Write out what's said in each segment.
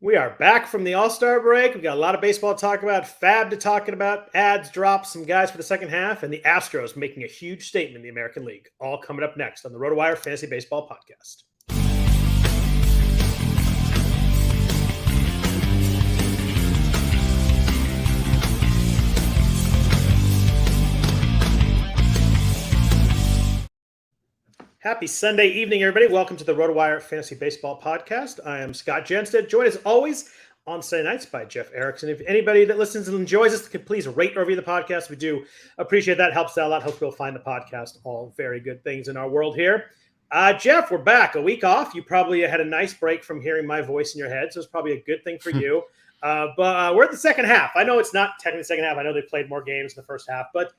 We are back from the All-Star break. We've got a lot of baseball to talk about, FAAB to talk about, ads, drops, some guys for the second half, and the Astros making a huge statement in the American League. All coming up next on the RotoWire Fantasy Baseball Podcast. Happy Sunday evening, everybody. Welcome to the RotoWire Fantasy Baseball Podcast. I am Scott Jenstad, joined as always on Sunday nights by Jeff Erickson. If anybody that listens and enjoys us could please rate or review the podcast, we do appreciate that. Helps out a lot. Hope you'll find the podcast all very good things in our world here. Jeff, we're back. A week off. You probably had a nice break from hearing my voice in your head, so it's probably a good thing for you. But we're at the second half. I know it's not technically the second half. I know they played more games in the first half, but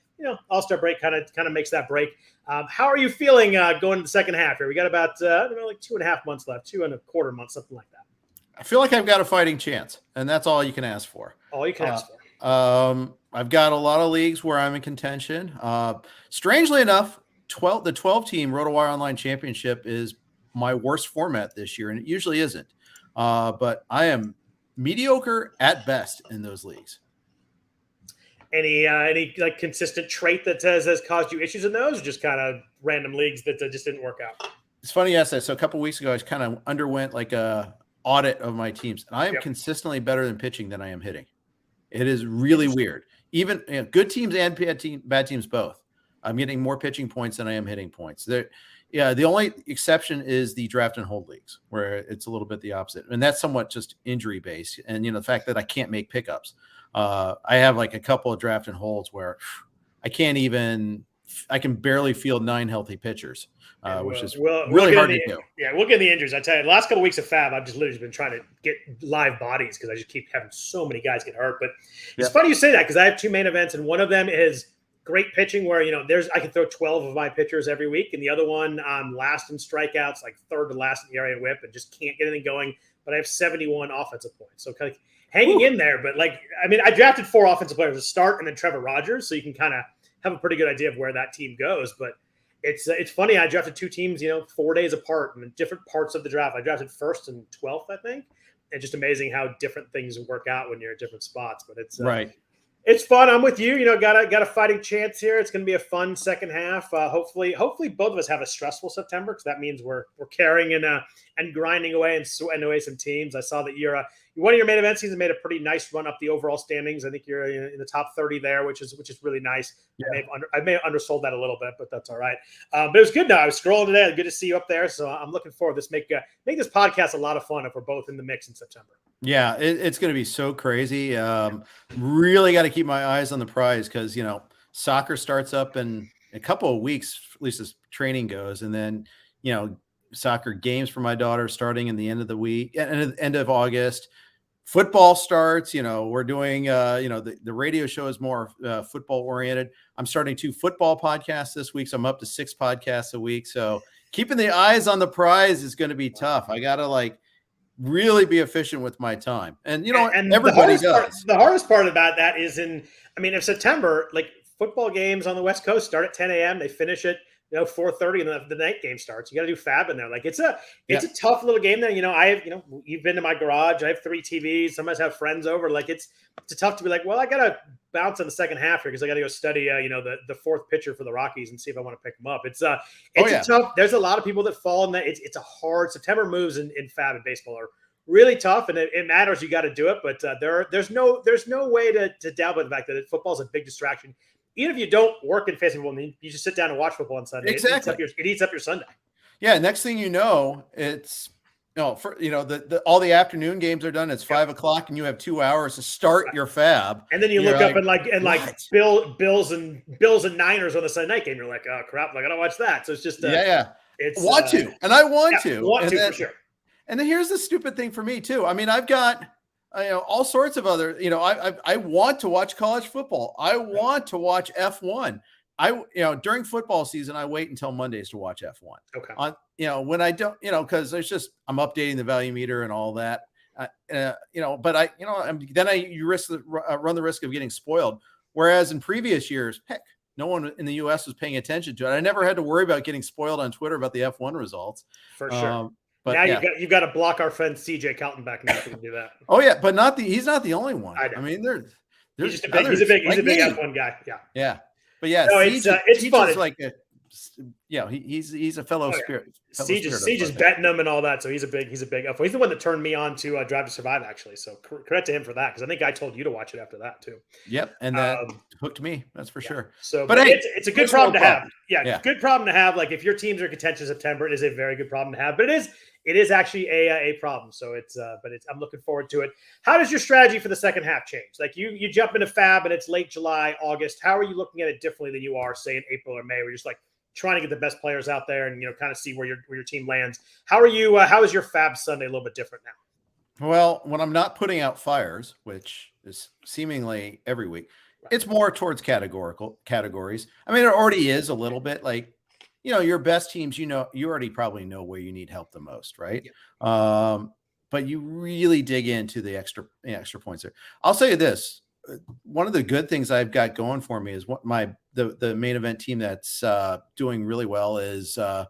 All-Star break kind of makes that break. How are you feeling going into the second half here? We got about like 2.5 months left, 2.25 months, something like that. I feel like I've got a fighting chance, and that's all you can ask for. All you can ask for. I've got a lot of leagues where I'm in contention. Strangely enough, the 12-team RotoWire Online Championship is my worst format this year, and it usually isn't. But I am mediocre at best in those leagues. Any like consistent trait that has caused you issues in those, or just kind of random leagues that just didn't work out? It's funny you asked that. So a couple of weeks ago, I kind of underwent like a audit of my teams, and I am consistently better than pitching than I am hitting. It is really weird. Even good teams and bad teams both. I'm getting more pitching points than I am hitting points. The only exception is the draft and hold leagues, where it's a little bit the opposite, and that's somewhat just injury based. And the fact that I can't make pickups. I have like a couple of draft and holds where I can barely field 9 healthy pitchers, which is really hard to do. Yeah, we'll get the injuries. I tell you, the last couple of weeks of FAAB, I've just literally been trying to get live bodies because I just keep having so many guys get hurt. But it's funny you say that because I have 2 main events, and one of them is great pitching where, I can throw 12 of my pitchers every week. And the other one, last in strikeouts, like third to last in the area whip, and just can't get anything going. But I have 71 offensive points. So kind of hanging in there. But I drafted 4 offensive players to start and then Trevor Rogers. So you can kind of have a pretty good idea of where that team goes. But it's funny. I drafted 2 teams, 4 days apart in different parts of the draft. I drafted 1st and 12th, I think. And just amazing how different things work out when you're at different spots. But it's right. It's fun. I'm with you. Got a fighting chance here. It's going to be a fun second half. Hopefully both of us have a stressful September because that means we're carrying and grinding away and sweating away some teams. I saw that one of your main event season made a pretty nice run up the overall standings. I think you're in the top 30 there, which is really nice. Yeah. I may have undersold that a little bit, but that's all right. But it was good. Now I was scrolling today. Good to see you up there. So I'm looking forward to this. Make this podcast a lot of fun if we're both in the mix in September. Yeah, it's going to be so crazy. Really got to keep my eyes on the prize because, soccer starts up in a couple of weeks, at least as training goes. And then, soccer games for my daughter starting in the end of the week and end of August. Football starts, we're doing, the radio show is more football oriented. I'm starting 2 football podcasts this week. So I'm up to 6 podcasts a week. So keeping the eyes on the prize is going to be tough. I got to really be efficient with my time. And, everybody does. The hardest part about that is in September, football games on the West Coast start at 10 a.m. They finish at 4:30, and the night game starts. You got to do FAAB in there. It's a tough little game. There, I have you've been to my garage. I have 3 TVs. Sometimes have friends over. It's tough to be well, I got to bounce in the second half here because I got to go study the 4th pitcher for the Rockies and see if I want to pick them up. It's tough. There's a lot of people that fall in that. It's a hard September moves in FAAB and baseball are really tough, and it matters. You got to do it, but there's no way to downplay the fact that football is a big distraction. Even if you don't work in fantasy football, you just sit down and watch football on Sunday. Exactly. It eats up your Sunday. Yeah. Next thing you know, it's all the afternoon games are done. It's 5 o'clock, and you have 2 hours to start your FAAB. And then you look up and Bills and Niners on the Sunday night game. You're like, oh crap! I gotta watch that. So it's just It's want to for sure. And then here's the stupid thing for me too. I've got all sorts of other, I want to watch college football. I want to watch F1. During football season, I wait until Mondays to watch F1. Okay. When I don't, because there's just, I'm updating the value meter and all that. But you run the risk of getting spoiled. Whereas in previous years, heck, no one in the U.S. was paying attention to it. I never had to worry about getting spoiled on Twitter about the F1 results. For sure. But now you've got to block our friend CJ Kaltenbach now to do that. Oh yeah, but he's not the only one. I mean, there's he's a big F1 guy. Yeah. Yeah. But yeah, no, it's fun. Is like he's a fellow spirit. Siege is betting him and all that, so he's a big F1. He's the one that turned me on to Drive to Survive, actually. So credit to him for that, because I think I told you to watch it after that too. Yep, and that hooked me. That's for sure. So, but hey, it's a good problem to have. Yeah, good problem to have. Like if your teams are contention in September, it is a very good problem to have. But it is actually a problem. So I'm looking forward to it. How does your strategy for the second half change? Like you jump into FAAB and it's late July, August. How are you looking at it differently than you are, say, in April or May, where you're just like trying to get the best players out there and kind of see where your team lands? How are you? How is your FAAB Sunday a little bit different now? Well, when I'm not putting out fires, which is seemingly every week, it's more towards categories. I mean, it already is a little bit like, your best teams, you already probably know where you need help the most, right? Yeah. But you really dig into the extra points there. I'll say this. One of the good things I've got going for me is what the main event team that's doing really well is I've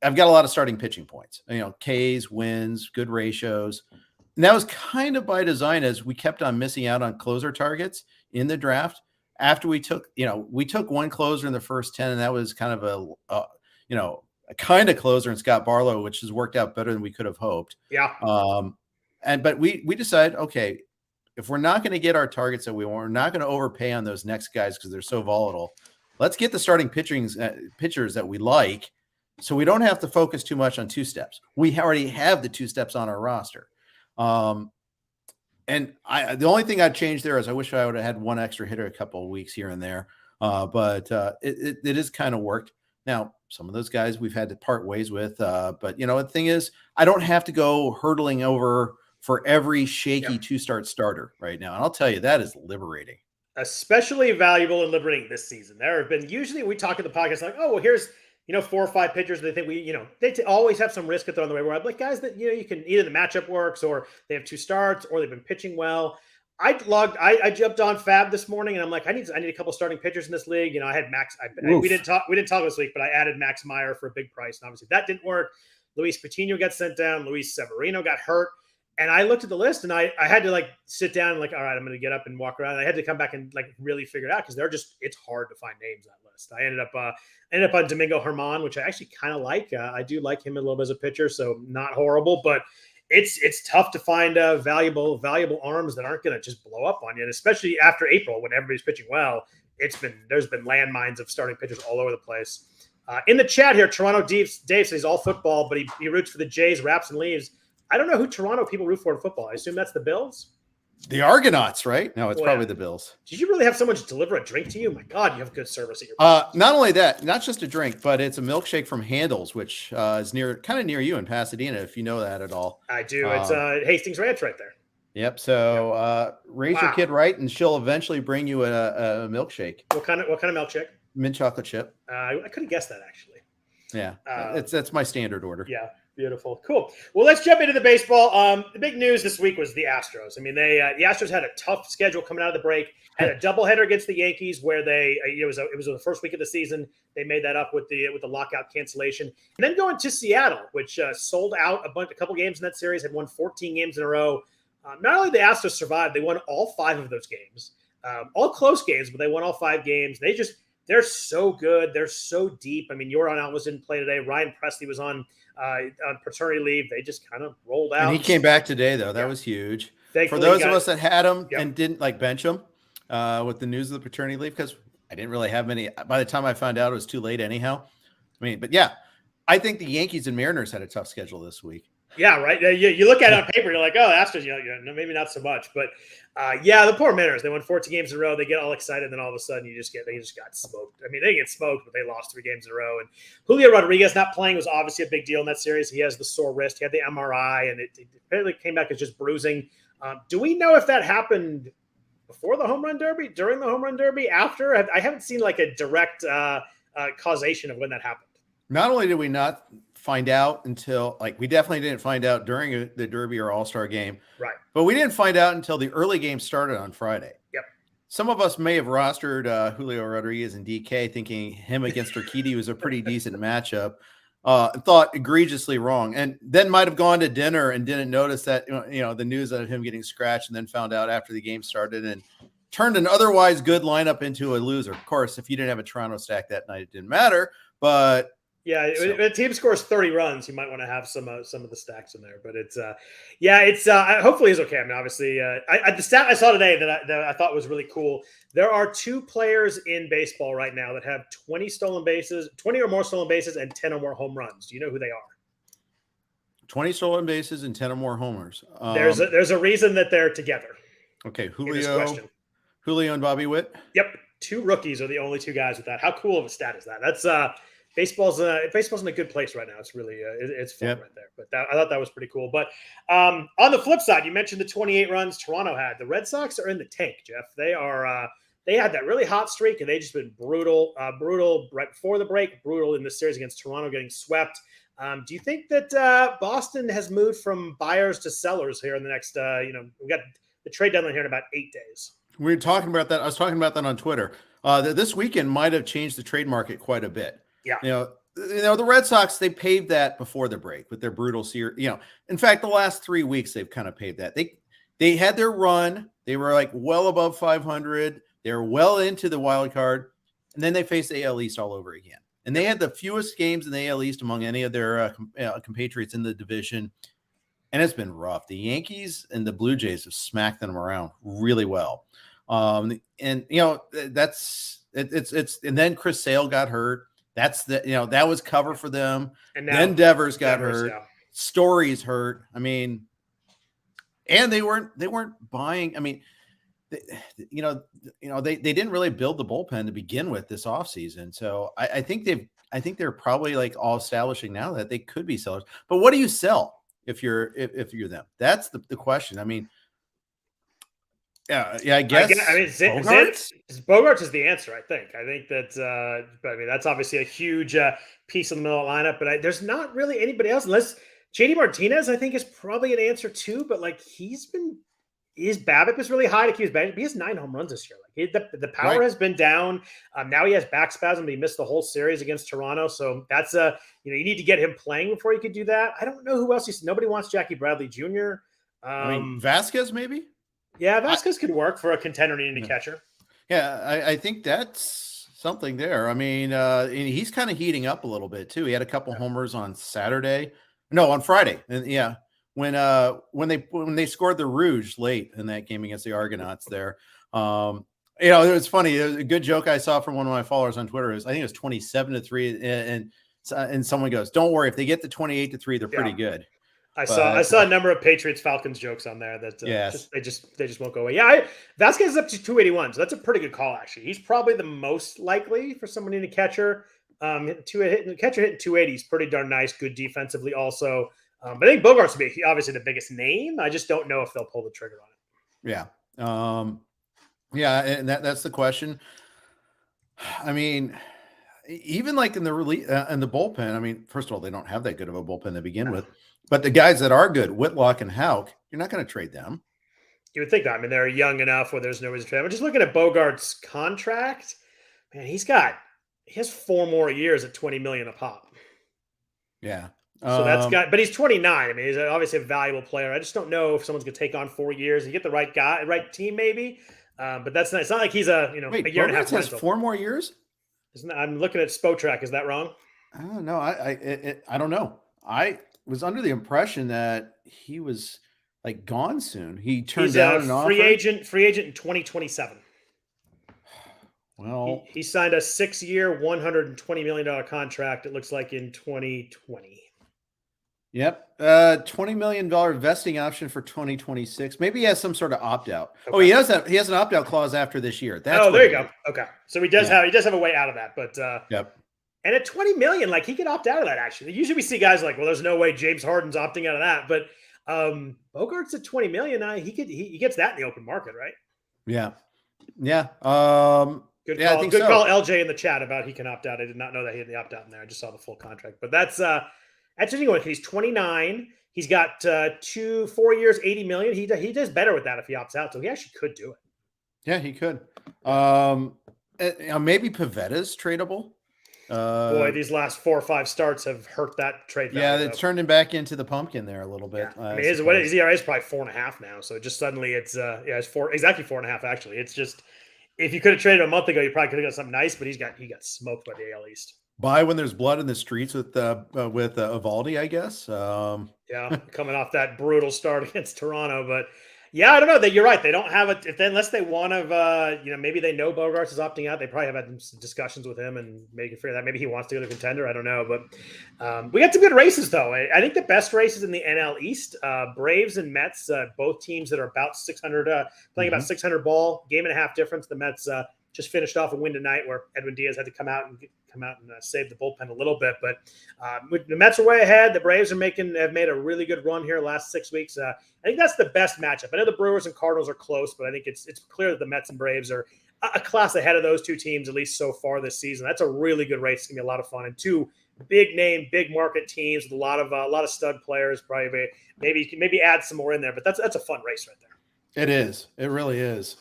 got a lot of starting pitching points, Ks, wins, good ratios. And that was kind of by design, as we kept on missing out on closer targets in the draft. After we took one closer in the first 10, and that was kind of a kind of closer in Scott Barlow, which has worked out better than we could have hoped. Yeah. But we decided, okay, if we're not going to get our targets that we want, we're not going to overpay on those next guys because they're so volatile. Let's get the starting pitchers that we like, so we don't have to focus too much on two steps. We already have the two steps on our roster. And the only thing I'd change there is I wish I would have had one extra hitter a couple of weeks here and there. But it has kind of worked. Now, some of those guys we've had to part ways with. But the thing is, I don't have to go hurdling over for every shaky two-start starter right now. And I'll tell you, that is liberating. Especially valuable and liberating this season. There have been, usually we talk in the podcast like, oh, well, here's, 4 or 5 pitchers they think they always have some risk at throw on the way, where I'm like, guys that, you can either the matchup works or they have 2 starts or they've been pitching well. I jumped on FAAB this morning and I'm like, I need a couple starting pitchers in this league. I had Max. We didn't talk this week, but I added Max Meyer for a big price. And obviously that didn't work. Luis Patino got sent down. Luis Severino got hurt. And I looked at the list and I had to sit down and all right, I'm going to get up and walk around. I had to come back and really figure it out because it's hard to find names on that list. I ended up on Domingo Hermann, which I actually kind of like. I do like him a little bit as a pitcher, so not horrible, but it's tough to find valuable arms that aren't going to just blow up on you. And especially after April when everybody's pitching well, there's been landmines of starting pitchers all over the place. In the chat here, Toronto Dave says he's all football, but he roots for the Jays, Raps, and Leaves. I don't know who Toronto people root for in football. I assume that's the Bills. The Argonauts, right? No, it's probably the Bills. Did you really have someone just deliver a drink to you? My God, you have good service at your not only that, not just a drink, but it's a milkshake from Handel's, which is kind of near you in Pasadena, if you know that at all. I do. It's Hastings Ranch right there. Yep. So raise your kid right, and she'll eventually bring you a milkshake. What kind of milkshake? Mint chocolate chip. I could have guessed that, actually. Yeah, that's my standard order. Yeah. Beautiful. Cool. Well, let's jump into the baseball. The big news this week was the Astros. I mean, the Astros had a tough schedule coming out of the break, had a doubleheader against the Yankees where it was the first week of the season. They made that up with the lockout cancellation, and then going to Seattle, which sold out a couple games in that series, had won 14 games in a row. Not only the Astros survived, they won all 5 of those games, all close games, but they won all 5 games. They're so good. They're so deep. I mean, Yoran Alvarez didn't play today. Ryan Presley was on paternity leave. They just kind of rolled out. And he came back today, though. That was huge. Thankfully, for those of us that had him and didn't bench him with the news of the paternity leave, because I didn't really have many. By the time I found out, it was too late anyhow. I mean, but yeah, I think the Yankees and Mariners had a tough schedule this week. Yeah, right. You look at it on paper, you're like, oh, Astros, maybe not so much. But the poor Mariners, they won 14 games in a row. They get all excited, then all of a sudden they just got smoked. I mean, they get smoked, but they lost 3 games in a row. And Julio Rodriguez not playing was obviously a big deal in that series. He has the sore wrist. He had the MRI, and it apparently came back as just bruising. Do we know if that happened before the home run derby, during the home run derby, after? I haven't seen a direct causation of when that happened. Not only did we not find out until we definitely didn't find out during the Derby or All-Star game. Right. But we didn't find out until the early game started on Friday. Yep. Some of us may have rostered Julio Rodriguez and DK thinking him against Urquidy was a pretty decent matchup. thought egregiously wrong, and then might have gone to dinner and didn't notice that, the news of him getting scratched, and then found out after the game started and turned an otherwise good lineup into a loser. Of course, if you didn't have a Toronto stack that night, it didn't matter. But yeah, if a team scores 30 runs, you might want to have some of the stacks in there. But it's hopefully it's okay. I mean, obviously, the stat I saw today that I thought was really cool. There are 2 players in baseball right now that have 20 or more stolen bases, and 10 or more home runs. Do you know who they are? 20 stolen bases and 10 or more homers. There's a reason that they're together. Okay, Julio and Bobby Witt. Yep, 2 rookies are the only 2 guys with that. How cool of a stat is that? That's baseball's in a good place right now. It's really it's fun right there. But I thought that was pretty cool. But on the flip side, you mentioned the 28 runs Toronto had. The Red Sox are in the tank, Jeff. They are they had that really hot streak, and they just been brutal right before the break, brutal in this series against Toronto, getting swept. Do you think that Boston has moved from buyers to sellers here in the next? We've got the trade deadline here in about 8 days. We were talking about that. I was talking about that on Twitter. This weekend might have changed the trade market quite a bit. Yeah. The Red Sox, they paved that before the break with their brutal series. In fact, the last 3 weeks they've kind of paved that. They had their run. They were like well above 500. They were well into the wild card, and then they faced the AL East all over again. And they had the fewest games in the AL East among any of their compatriots in the division. And it's been rough. The Yankees and the Blue Jays have smacked them around really well. And that's it's and then Chris Sale got hurt. That's that was cover for them. And then Devers got hurt. Yeah. Story's hurt. I mean, and they weren't buying. I mean, they didn't really build the bullpen to begin with this offseason. So I think they're probably like all establishing now that they could be sellers. But what do you sell if you're them? That's the question. I mean, I guess. Bogarts is the answer. I think that. But I mean, that's obviously a huge piece in the middle of the lineup. But there's not really anybody else unless JD Martinez. I think is probably an answer too. But like his BABIP is really high to keep his BABIP. He has 9 home runs this year. Like the power has been down. Now he has back spasm. He missed the whole series against Toronto. So that's you need to get him playing before you could do that. I don't know who else. Nobody wants Jackie Bradley Jr. Vasquez maybe. Yeah, Vasquez could work for a contender needing a catcher. Yeah, I think that's something there. I mean, he's kind of heating up a little bit too. He had a couple homers on Friday, and when they scored the Rouge late in that game against the Argonauts there. It was funny. It was a good joke I saw from one of my followers on Twitter. I think it was 27-3, and someone goes, "Don't worry, if they get to 28-3, they're pretty good." I saw a number of Patriots Falcons jokes on there that they just won't go away. Yeah, Vasquez is up to 281, so that's a pretty good call actually. He's probably the most likely for someone in a catcher. Catcher hitting 280 is pretty darn nice, good defensively also. But I think Bogarts would be obviously the biggest name. I just don't know if they'll pull the trigger on it. Yeah, and that's the question. I mean, even like in the bullpen. I mean, first of all, they don't have that good of a bullpen to begin with. But the guys that are good, Whitlock and Houck, you're not going to trade them. You would think that. I mean, they're young enough where there's no reason to trade them. I'm just looking at Bogart's contract. Man, he has 4 more years at $20 million a pop. Yeah. So but he's 29. I mean, he's obviously a valuable player. I just don't know if someone's going to take on 4 years. You get the right guy, right team, maybe. But it's not like he's a year Bogarts and a half. Has 4 more years? I'm looking at Spotrac. Is that wrong? I don't know. I don't know. I was under the impression that he was like gone soon. He turned down an offer. Free agent in 2027. Well, he signed a 6-year, $120 million contract. It looks like in 2020. Yep. $20 million vesting option for 2026. Maybe he has some sort of opt out. Okay. Oh, he has an opt out clause after this year. There you go. Okay. So he does have a way out of that, but yep. And at $20 million, like he could opt out of that. Actually, usually we see guys like, well, there's no way James Harden's opting out of that. But Bogart's at $20 million. He gets that in the open market, right? Yeah. Good call. Good call, LJ in the chat about he can opt out. I did not know that he had the opt out in there. I just saw the full contract. But that's interesting one. He's 29. He's got 4 years, $80 million. He does better with that if he opts out. So he actually could do it. Yeah, he could. Maybe Pavetta's tradable. Boy, these last 4 or 5 starts have hurt that trade value. Yeah, it's turned him back into the pumpkin there a little bit. Yeah. I mean, his ERA is probably 4.5 now. So just suddenly it's it's exactly 4.5 actually. It's just if you could have traded a month ago, you probably could have got something nice, but he got smoked by the AL East. Buy when there's blood in the streets with Evaldi, I guess. Yeah, coming off that brutal start against Toronto, but yeah, I don't know. You're right. They don't have it unless they want to. Maybe they know Bogarts is opting out. They probably have had some discussions with him and maybe figure that maybe he wants to go to contender. I don't know, but we got some good races though. I think the best races in the NL East, Braves and Mets, both teams that are about 600, playing about 600 ball, game and a half difference. The Mets just finished off a win tonight where Edwin Diaz had to come out and save the bullpen a little bit. But the Mets are way ahead. The Braves have made a really good run here the last 6 weeks. I think that's the best matchup. I know the Brewers and Cardinals are close, but I think it's clear that the Mets and Braves are a class ahead of those two teams, at least so far this season. That's a really good race. It's gonna be a lot of fun. And two big name, big market teams with a lot of stud players. Probably maybe add some more in there, but that's a fun race right there. It is. It really is.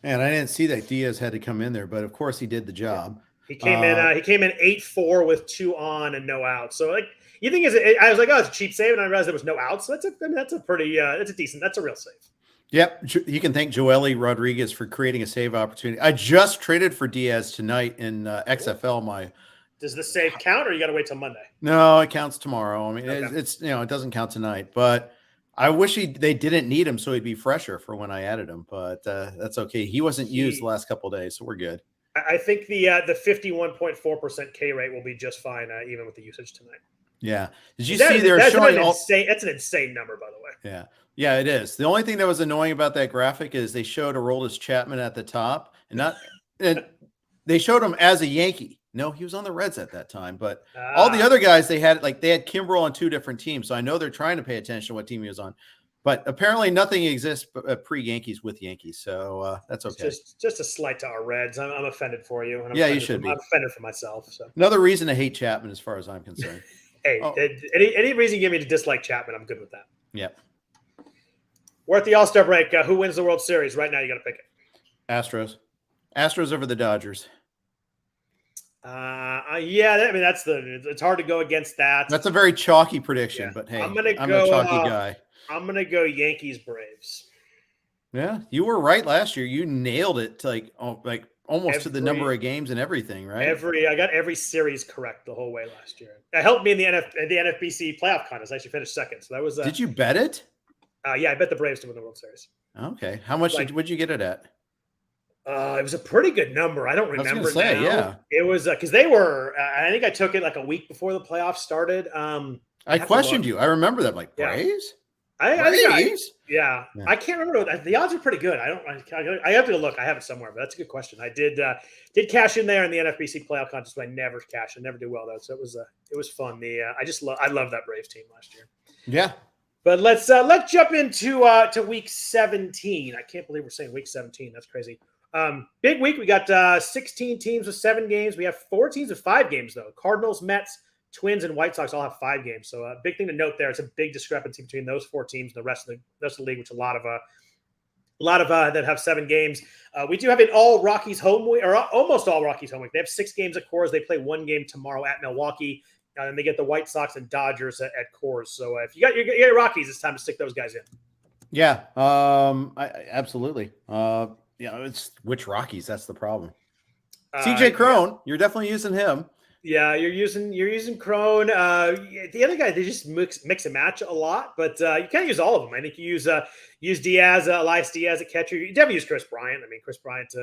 And I didn't see that Diaz had to come in there, but of course he did the job. He came in 8-4 with 2 on and no outs. So like you think I was like, oh, it's a cheap save, and I realized there was no outs. So that's a real save. Yep. You can thank Julio Rodriguez for creating a save opportunity. I just traded for Diaz tonight in XFL. Does the save count, or you got to wait till Monday? No, it counts tomorrow. I mean, okay. it doesn't count tonight, but I wish they didn't need him so he'd be fresher for when I added him, but that's okay. He wasn't used the last couple of days, so we're good. I think the 51.4% K rate will be just fine, even with the usage tonight. Yeah. Did you see they're showing that's an insane number, by the way. Yeah. Yeah, it is. The only thing that was annoying about that graphic is they showed Aroldis Chapman at the top and they showed him as a Yankee. No, he was on the Reds at that time, but all the other guys they had Kimbrel on 2 different teams. So I know they're trying to pay attention to what team he was on, but apparently nothing exists pre-Yankees with Yankees. So that's okay. It's just a slight to our Reds. I'm offended for you. And you should be. I'm offended for myself. So another reason to hate Chapman as far as I'm concerned. Hey, any reason you give me to dislike Chapman, I'm good with that. Yep. We're at the All-Star break. Who wins the World Series? Right now, you got to pick it. Astros over the Dodgers. It's hard to go against that. That's a very chalky prediction, but hey, I'm a chalky guy. I'm going to go Yankees Braves. Yeah, you were right last year. You nailed it to almost to the number of games and everything, right? I got every series correct the whole way last year. That helped me in the NFBC playoff contest. I actually finished second. So that was. Did you bet it? Yeah, I bet the Braves to win the World Series. Okay, how much would you get it at? It was a pretty good number. I don't remember. I was gonna say, yeah. It was because they were. I think I took it like a week before the playoffs started. I questioned you. I remember that. Braves. Braves? Yeah. I can't remember. The odds are pretty good. I have to look. I have it somewhere, but that's a good question. I did cash in there in the NFBC playoff contest, but I never cashed. I never do well though, so it was fun. I love that Braves team last year. Yeah. But let's jump into to week 17. I can't believe we're saying week 17. That's crazy. Big week. We got 16 teams with 7 games. We have 4 teams with 5 games though. Cardinals, Mets, Twins, and White Sox all have 5 games. So a big thing to note there. It's a big discrepancy between those 4 teams and the rest of the league, which a lot of that have 7 games. We do have an all Rockies home week, or almost all Rockies home week. They have 6 games at Coors. They play 1 game tomorrow at Milwaukee. And they get the White Sox and Dodgers at Coors. So if you got your Rockies, it's time to stick those guys in. Yeah, absolutely. It's which Rockies? That's the problem. CJ Cron, you're definitely using him. Yeah, you're using Cron. The other guy, they just mix and match a lot, but you can't use all of them. I think you use Diaz, Elias Diaz at catcher. You definitely use Chris Bryant. I mean, Chris Bryant,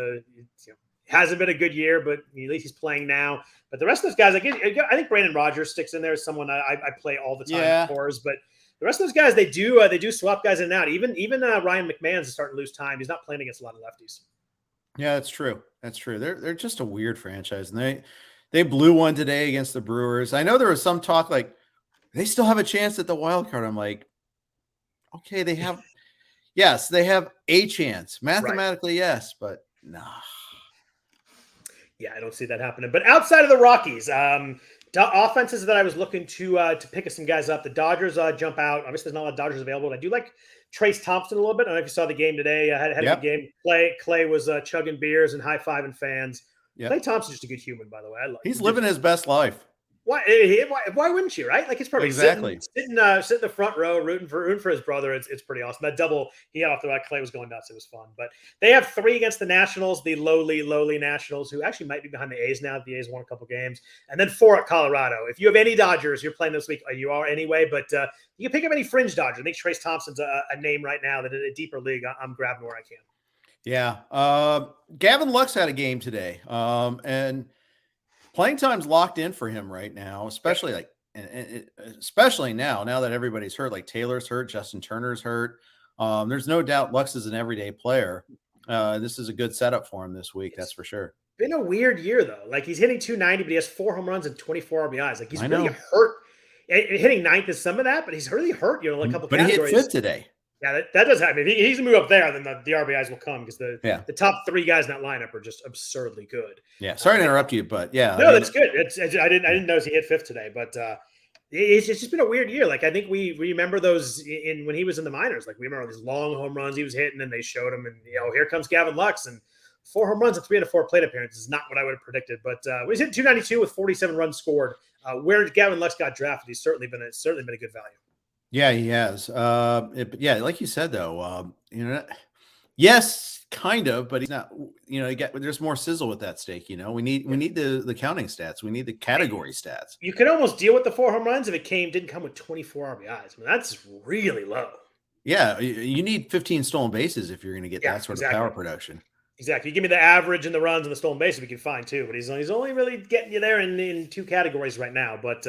hasn't been a good year, but at least he's playing now. But the rest of those guys, I think Brandon Rogers sticks in there as someone I play all the time for. But the rest of those guys, they do swap guys in and out. Even Ryan McMahon's starting to lose time. He's not playing against a lot of lefties. Yeah, that's true. That's true. They're just a weird franchise, and they blew one today against the Brewers. I know there was some talk like they still have a chance at the wild card. I'm like, okay, they have a chance mathematically, right. Yes, but no. Yeah, I don't see that happening. But outside of the Rockies, offenses that I was looking to pick some guys up, the Dodgers jump out. Obviously, there's not a lot of Dodgers available. I do like Trace Thompson a little bit. I don't know if you saw the game today. Had a good game. Clay was chugging beers and high-fiving fans. Yeah. Clay Thompson's just a good human, by the way. He's living his best life. Why wouldn't you, right? Like, it's perfect. Exactly. Sitting in the front row, rooting for his brother. It's pretty awesome. That double he got off the right, Clay was going nuts. It was fun. But they have 3 against the Nationals, the lowly Nationals, who actually might be behind the A's now. The A's won a couple games, and then 4 at Colorado. If you have any Dodgers, you're playing this week. You are anyway, but you can pick up any fringe Dodger. I think Trace Thompson's a name right now that in a deeper league, I'm grabbing where I can. Yeah. Gavin Lux had a game today, and playing time's locked in for him right now, especially especially now that everybody's hurt. Like Taylor's hurt, Justin Turner's hurt. There's no doubt Lux is an everyday player. This is a good setup for him this week. That's for sure. Been a weird year though. Like, he's hitting 290, but he has 4 home runs and 24 RBIs. Like, he's really hurt. Hitting 9th is some of that, but he's really hurt. A couple. But categories. He hit 5th today. Yeah, that does happen. If he's move up there, then the RBIs will come because the top 3 guys in that lineup are just absurdly good. Yeah, sorry to interrupt you, but yeah. No, that's good. I didn't notice he hit 5th today, but it's just been a weird year. Like, I think we remember those when he was in the minors. Like, we remember these long home runs he was hitting, and they showed him, and here comes Gavin Lux, and 4 home runs and 3 out of 4 plate appearances is not what I would have predicted. But he's hitting 292 with 47 runs scored. Where Gavin Lux got drafted, he's certainly been a good value. Yeah, he has. Like you said though, yes, kind of, but he's not. There's more sizzle with that steak. We need the counting stats. We need the category stats. You could almost deal with the 4 home runs if it didn't come with 24 RBIs. I mean, that's really low. Yeah, you need 15 stolen bases if you're going to get that sort of power production. Exactly. You give me the average and the runs and the stolen bases, we can find too. But he's only really getting you there in 2 categories right now. But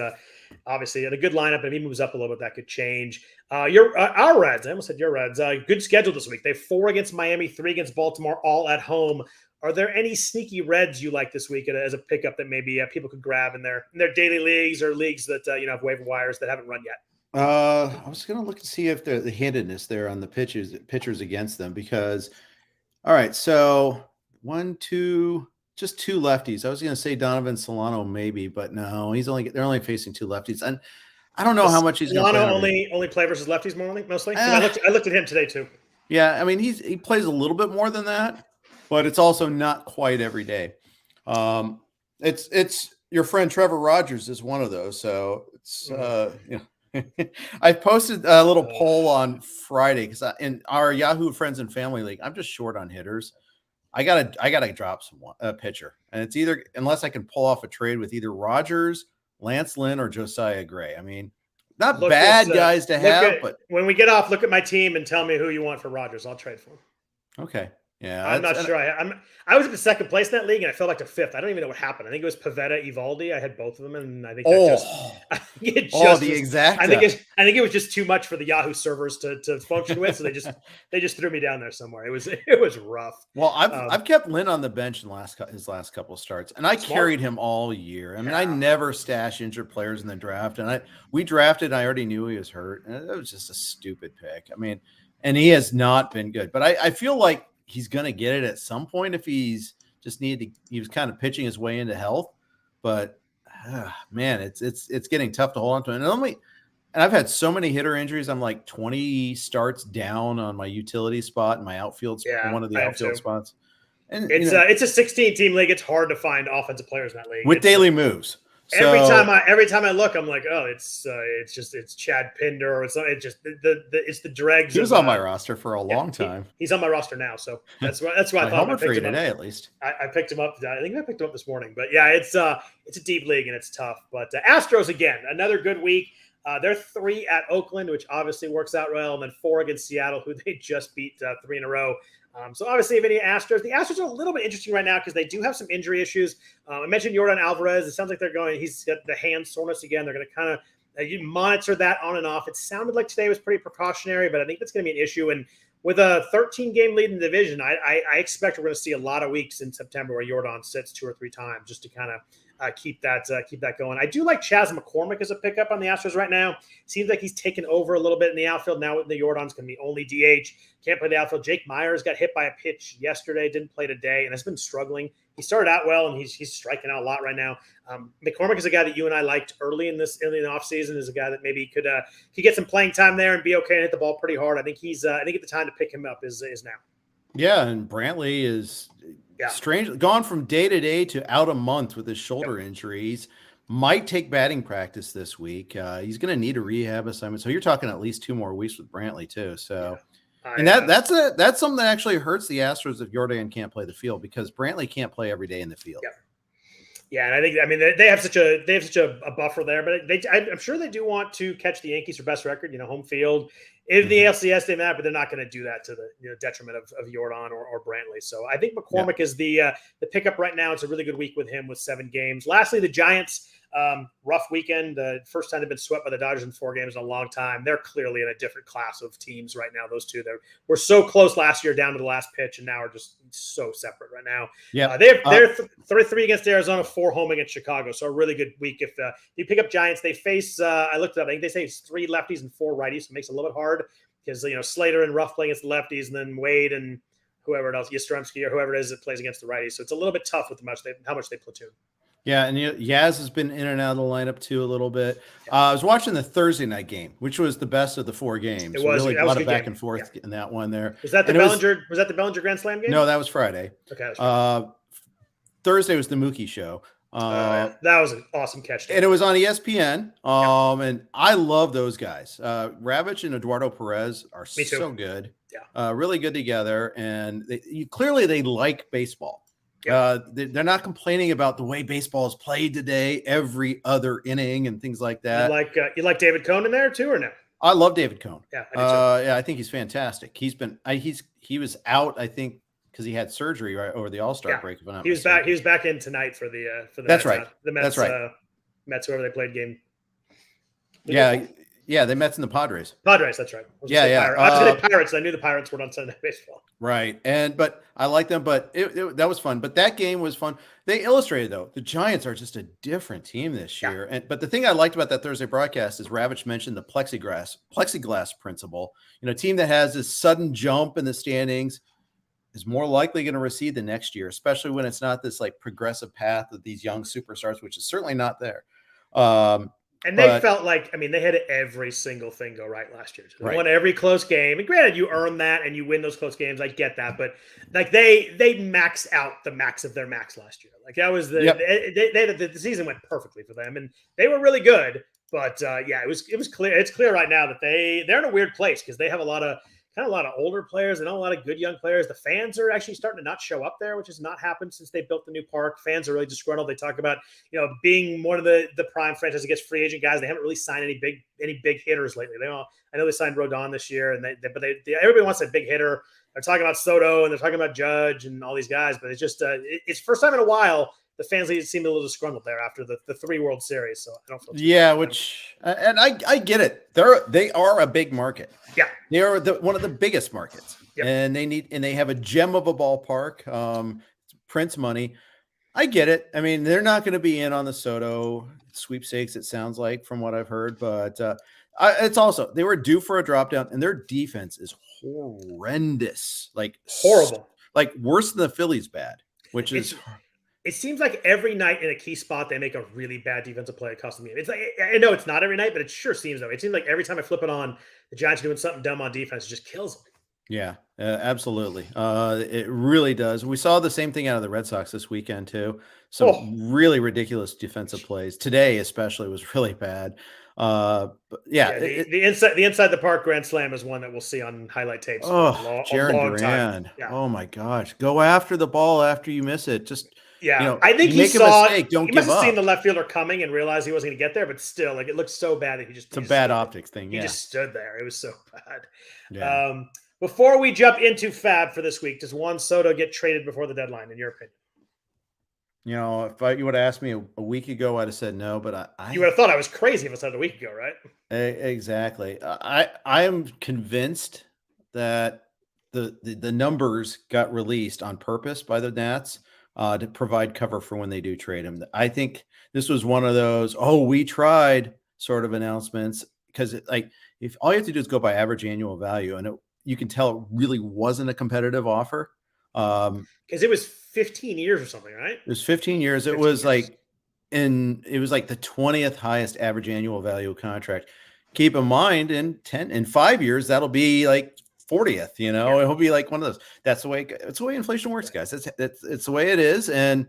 obviously, in a good lineup, if he moves up a little bit, that could change. Our Reds, I almost said your Reds, good schedule this week. They have 4 against Miami, 3 against Baltimore, all at home. Are there any sneaky Reds you like this week as a pickup that maybe people could grab in their daily leagues or leagues that have waiver wires that haven't run yet? I was going to look and see if the handedness there on the pitchers against them, because all right, so 1, 2, just 2 lefties. I was going to say Donovan Solano maybe, but no, they're only facing 2 lefties, and I don't know how much he's going to play. only play versus lefties mostly. I looked at him today too. Yeah, I mean he plays a little bit more than that, but it's also not quite every day. It's your friend Trevor Rogers is one of those, so it's I posted a little poll on Friday because in our Yahoo Friends and Family League, I'm just short on hitters. I gotta drop a pitcher, and it's either, unless I can pull off a trade with either Rogers, Lance Lynn, or Josiah Gray. I mean, not bad guys to have, but when we get off, look at my team and tell me who you want for Rogers. I'll trade for him. Okay. Yeah, I'm not sure. I was at the 2nd place in that league, and I fell back to 5th. I don't even know what happened. I think it was Pivetta, Evaldi. I had both of them, and I think I think it was just too much for the Yahoo servers to function with. So they just threw me down there somewhere. It was rough. Well, I've kept Lynn on the bench in his last couple of starts, and I carried him all year. I mean, I never stash injured players in the draft, and we drafted. I already knew he was hurt, and it was just a stupid pick. I mean, and he has not been good, but I feel like he's going to get it at some point if he was kind of pitching his way into health, but man, it's getting tough to hold on to. And I've had so many hitter injuries. I'm like 20 starts down on my utility spot in my outfield, one of the outfield spots. And it's a 16-team league. It's hard to find offensive players in that league with daily moves. Every time I look, I'm like, oh, it's Chad Pinder, or it's the dregs. He was on my roster for a long time. He's on my roster now, so that's why I thought I picked him today at least. I picked him up. I think I picked him up this morning, but yeah, it's a deep league and it's tough. But Astros again, another good week. They're 3 at Oakland, which obviously works out well, and then 4 against Seattle, who they just beat 3 in a row. So obviously, if any Astros, the Astros are a little bit interesting right now because they do have some injury issues. I mentioned Yordan Alvarez. It sounds like he's got the hand soreness again. They're going to kind of monitor that on and off. It sounded like today was pretty precautionary, but I think that's going to be an issue. And with a 13-game lead in the division, I expect we're going to see a lot of weeks in September where Yordan sits 2 or 3 times just to kind of keep that going. I do like Chas McCormick as a pickup on the Astros right now. Seems like he's taken over a little bit in the outfield now. With the Yordan's going to be only DH. Can't play the outfield. Jake Myers got hit by a pitch yesterday. Didn't play today, and has been struggling. He started out well, and he's striking out a lot right now. McCormick is a guy that you and I liked early in the offseason. Is a guy that maybe could get some playing time there and be okay and hit the ball pretty hard. I think the time to pick him up is now. Yeah, and Brantley is strange, gone from day to day to out a month with his shoulder injuries. Might take batting practice this week. He's going to need a rehab assignment. So you're talking at least 2 more weeks with Brantley too. So, and that's something that actually hurts the Astros if Jordan can't play the field, because Brantley can't play every day in the field. Yeah, and I mean they have such a buffer there, but I'm sure they do want to catch the Yankees for best record, home field in the ALCS they matter, but they're not going to do that to the detriment of Jordan or Brantley. So I think McCormick is the pickup right now. It's a really good week with him with 7 games. Lastly, the Giants. Rough weekend. The first time they've been swept by the Dodgers in 4 games in a long time. They're clearly in a different class of teams right now. Those two were so close last year down to the last pitch, and now are just so separate right now. Yeah, they're 3 against Arizona, 4 home against Chicago. So a really good week. If you pick up Giants, they face. I looked it up. I think they say it's 3 lefties and 4 righties. So it makes it a little bit hard because Slater and Ruff play against the lefties, and then Wade and whoever else, Yastrzemski or whoever it is that plays against the righties. So it's a little bit tough with how much they platoon. Yeah, and Yaz has been in and out of the lineup too a little bit. I was watching the Thursday night game, which was the best of the 4 games. It was really a lot of back game. and forth in that one there. Was that the Bellinger? Was that the Bellinger Grand Slam game? No, that was Friday. Okay. That was Friday. Thursday was the Mookie show. That was an awesome catch. And it was on ESPN. And I love those guys. Ravitch and Eduardo Perez are so good. Yeah. Really good together. And they like baseball. They're not complaining about the way baseball is played today, every other inning and things like that. You like David Cone in there too, or no? I love David Cone. Yeah, I do too. I think he's fantastic. He was out, I think, because he had surgery right over the All-Star break. If I'm not mistaken. He was back in tonight for the That's Mets, right. The Mets. That's right. Mets, whoever they played game. Yeah, the Mets and the Padres. Padres, that's right. I was Pirates. I knew the Pirates were on Sunday Night Baseball. Right, but I like them. But that was fun. But that game was fun. They illustrated though the Giants are just a different team this year. But the thing I liked about that Thursday broadcast is Ravitch mentioned the plexiglass principle. A team that has this sudden jump in the standings is more likely going to recede the next year, especially when it's not this like progressive path of these young superstars, which is certainly not there. And they felt like, they had every single thing go right last year. They won every close game. And granted, you earn that and you win those close games. I get that. But like they maxed out the max of their max last year. Like that was the season went perfectly for them. And they were really good. But it was clear. It's clear right now that they're in a weird place because they have a lot of older players and a lot of good young players. The fans are actually starting to not show up there, which has not happened since they built the new park. Fans are really disgruntled. They talk about, being one of the prime franchise against free agent guys. They haven't really signed any big hitters lately. I know they signed Rodon this year, and everybody wants a big hitter. They're talking about Soto and they're talking about Judge and all these guys, but it's just it's first time in a while the fans seem a little disgruntled there after the 3 World Series. So I don't feel and I get it. They are a big market. Yeah, they are one of the biggest markets, and they have a gem of a ballpark. Prince money. I get it. They're not going to be in on the Soto sweepstakes. It sounds like from what I've heard, but it's also they were due for a drop down, and their defense is horrendous, like horrible, like worse than the Phillies bad, which is. It seems like every night in a key spot, they make a really bad defensive play that costs them the game. It's like, I know it's not every night, but it sure seems though. It seems like every time I flip it on, the Giants are doing something dumb on defense. It just kills them. Yeah, absolutely. It really does. We saw the same thing out of the Red Sox this weekend too. Some really ridiculous defensive plays. Today, especially, was really bad. The inside the park grand slam is one that we'll see on highlight tapes. Jarren Duran. Yeah. Oh my gosh, go after the ball after you miss it. Just. Yeah, I think he saw it. He must have seen the left fielder coming and realized he wasn't going to get there, but still, like it looked so bad that he just. It's a bad optics thing. He just stood there. It was so bad. Yeah. Before we jump into FAAB for this week, does Juan Soto get traded before the deadline, in your opinion? If you would have asked me a week ago, I'd have said no. But you would have thought I was crazy if I said a week ago, right? Exactly. I am convinced that the numbers got released on purpose by the Nats. To provide cover for when they do trade him. I think this was one of those, we tried sort of announcements, because if all you have to do is go by average annual value, and you can tell it really wasn't a competitive offer. Because it was 15 years or something, right? It was 15 years. It was like the 20th highest average annual value contract. Keep in mind, in 5 years, that'll be like 40th, you know, He'll be like one of those. That's the way inflation works, guys. It's the way it is. And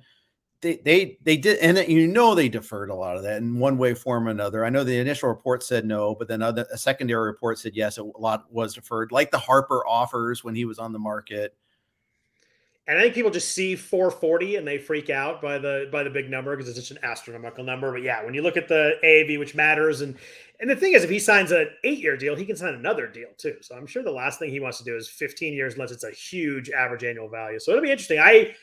they did, and they deferred a lot of that in one way, form, or another. I know the initial report said no, but then a secondary report said yes, a lot was deferred, like the Harper offers when he was on the market. And I think people just see 440 and they freak out by the big number because it's such an astronomical number. But yeah, when you look at the AAV, which matters, and the thing is, if he signs an 8-year deal, he can sign another deal too. So I'm sure the last thing he wants to do is 15 years unless it's a huge average annual value. So it'll be interesting. I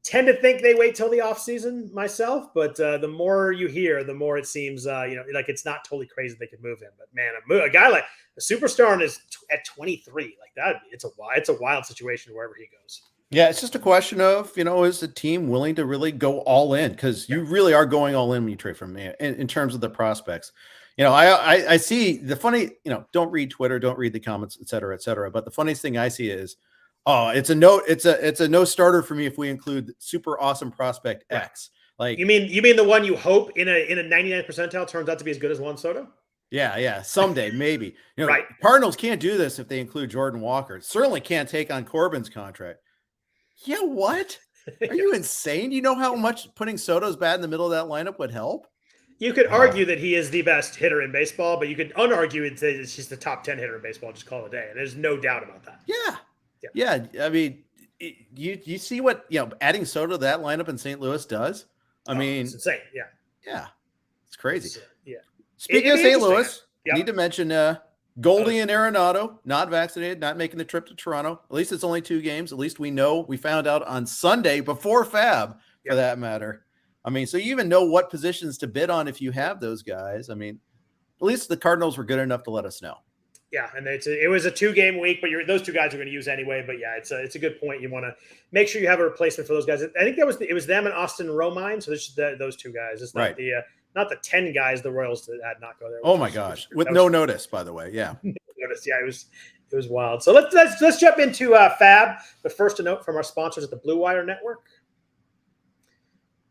tend to think they wait till the offseason myself, but the more you hear, the more it seems like it's not totally crazy they could move him. But man, a guy like a superstar is at 23, like that, it's a wild situation wherever he goes. Yeah, it's just a question of, is the team willing to really go all in? Because you really are going all in when you trade from me in terms of the prospects. I see the funny, don't read Twitter, don't read the comments, et cetera, et cetera. But the funniest thing I see is, it's a no starter for me if we include super awesome prospect X. Like you mean the one you hope in a 99th percentile turns out to be as good as Juan Soto? Yeah. Someday, maybe. Right. Cardinals can't do this if they include Jordan Walker. Certainly can't take on Corbin's contract. Yeah, what? Are you insane? You know how much putting Soto's bat in the middle of that lineup would help? You could argue that he is the best hitter in baseball, but you could unargue and say it's just the top 10 hitter in baseball. Just call it a day. And there's no doubt about that. Yeah. I mean, you see what adding Soto to that lineup in St. Louis does? I mean, it's insane. Yeah, it's crazy. Yeah. Speaking of St. Louis, need to mention Goldie and Arenado, not vaccinated, not making the trip to Toronto. At least it's only 2 games. At least we found out on Sunday before FAAB, for that matter. I mean, so you even know what positions to bid on if you have those guys. I mean, at least the Cardinals were good enough to let us know. Yeah, and it was a 2-game week, but those 2 guys are going to use anyway. But yeah, it's a good point. You want to make sure you have a replacement for those guys. I think it was them and Austin Romine. So it's those 2 guys. It's not not the 10 guys the Royals that had not go there. Oh my gosh, with no notice, by the way. Yeah, notice. Yeah, it was wild. So let's jump into FAAB. But first, a note from our sponsors at the Blue Wire Network.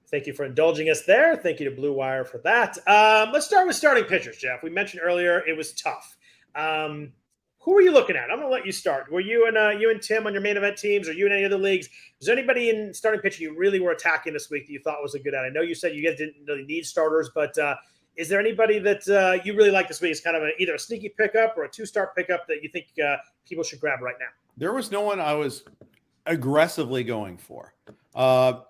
Thank you for indulging us there. Thank you to Blue Wire for that. Let's start with starting pitchers, Jeff. We mentioned earlier it was tough. Who are you looking at? I'm going to let you start. Were you and Tim on your main event teams, or you in any other leagues? Was there anybody in starting pitching you really were attacking this week that you thought was a good ad? I know you said you guys didn't really need starters, but is there anybody that you really like this week? It's kind of either a sneaky pickup or a 2-start pickup that you think people should grab right now? There was no one I was aggressively going for.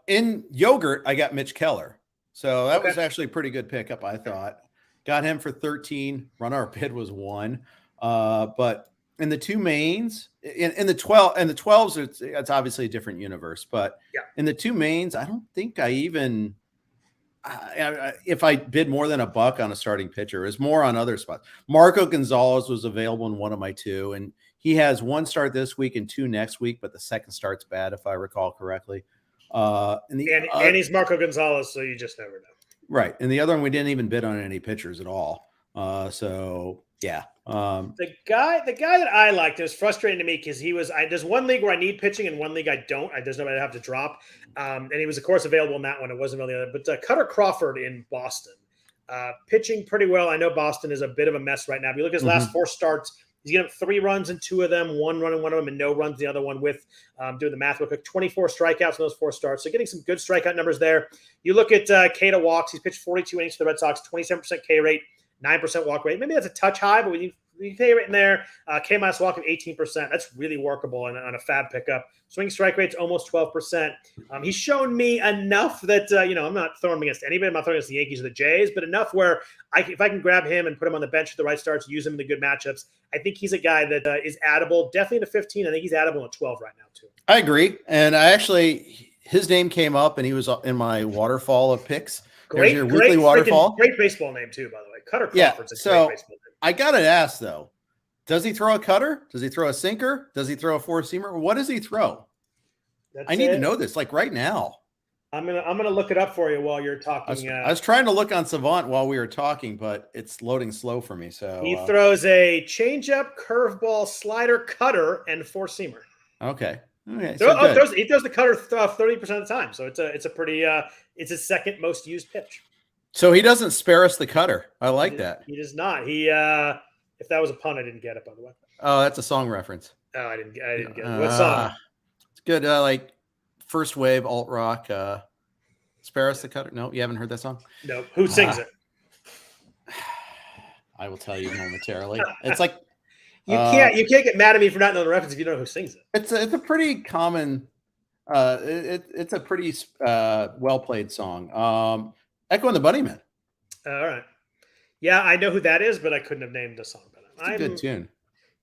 In yogurt, I got Mitch Keller. So that was actually a pretty good pickup, I thought. Got him for 13. Run our bid was 1. But in the 2 mains, in the 12s, it's obviously a different universe. But in the 2 mains, I don't think I even if I bid more than $1 on a starting pitcher, is more on other spots. Marco Gonzalez was available in one of my 2, and he has 1 start this week and 2 next week, but the second start's bad, if I recall correctly. And he's Marco Gonzalez, so you just never know. Right. And the other one, we didn't even bid on any pitchers at all. So yeah. The guy that I liked, it was frustrating to me because there's one league where I need pitching and one league I don't. There's nobody I have to drop. And he was, of course, available in that one. It wasn't really other, but Cutter Crawford in Boston, pitching pretty well. I know Boston is a bit of a mess right now. If you look at his last 4 starts, he's getting 3 runs in 2 of them, 1 run in one of them, and no runs in the other one with doing the math real quick. 24 strikeouts in those 4 starts. So getting some good strikeout numbers there. You look at K to walks. He's pitched 42 innings for the Red Sox, 27% K rate, 9% walk rate. Maybe that's a touch high, but we K rate in there. K minus walk of 18%. That's really workable on a FAAB pickup. Swing strike rate's almost 12%. He's shown me enough that, I'm not throwing him against anybody. I'm not throwing against the Yankees or the Jays, but enough where if I can grab him and put him on the bench at the right starts, use him in the good matchups, I think he's a guy that is addable. Definitely in a 15. I think he's addable in 12 right now, too. I agree. And his name came up, and he was in my waterfall of picks. Great weekly waterfall. Great baseball name, too, by the way. Cutter Crawford's a great baseball name. I got to ask, though, does he throw a cutter? Does he throw a sinker? Does he throw a 4-seamer? What does he throw? I need to know this, like right now. I'm gonna look it up for you while you're talking. I was trying to look on Savant while we were talking, but it's loading slow for me. So he throws a changeup, curveball, slider, cutter, and 4-seamer. Okay. He throws the cutter 30% of the time, so it's a pretty it's his second most used pitch. So he doesn't spare us the cutter. I like that. He does not. He if that was a pun, I didn't get it, by the way. Oh, that's a song reference. Oh, I didn't get it. What song? It's good. Like first wave alt rock. Sparrows the Cutter. No, you haven't heard that song? No. Who sings it? I will tell you momentarily. It's like you can't get mad at me for not knowing the reference if you don't know who sings it. It's a pretty common. It's a pretty well played song. Echo and the Bunnymen. All right. Yeah, I know who that is, but I couldn't have named the song. It's a good tune.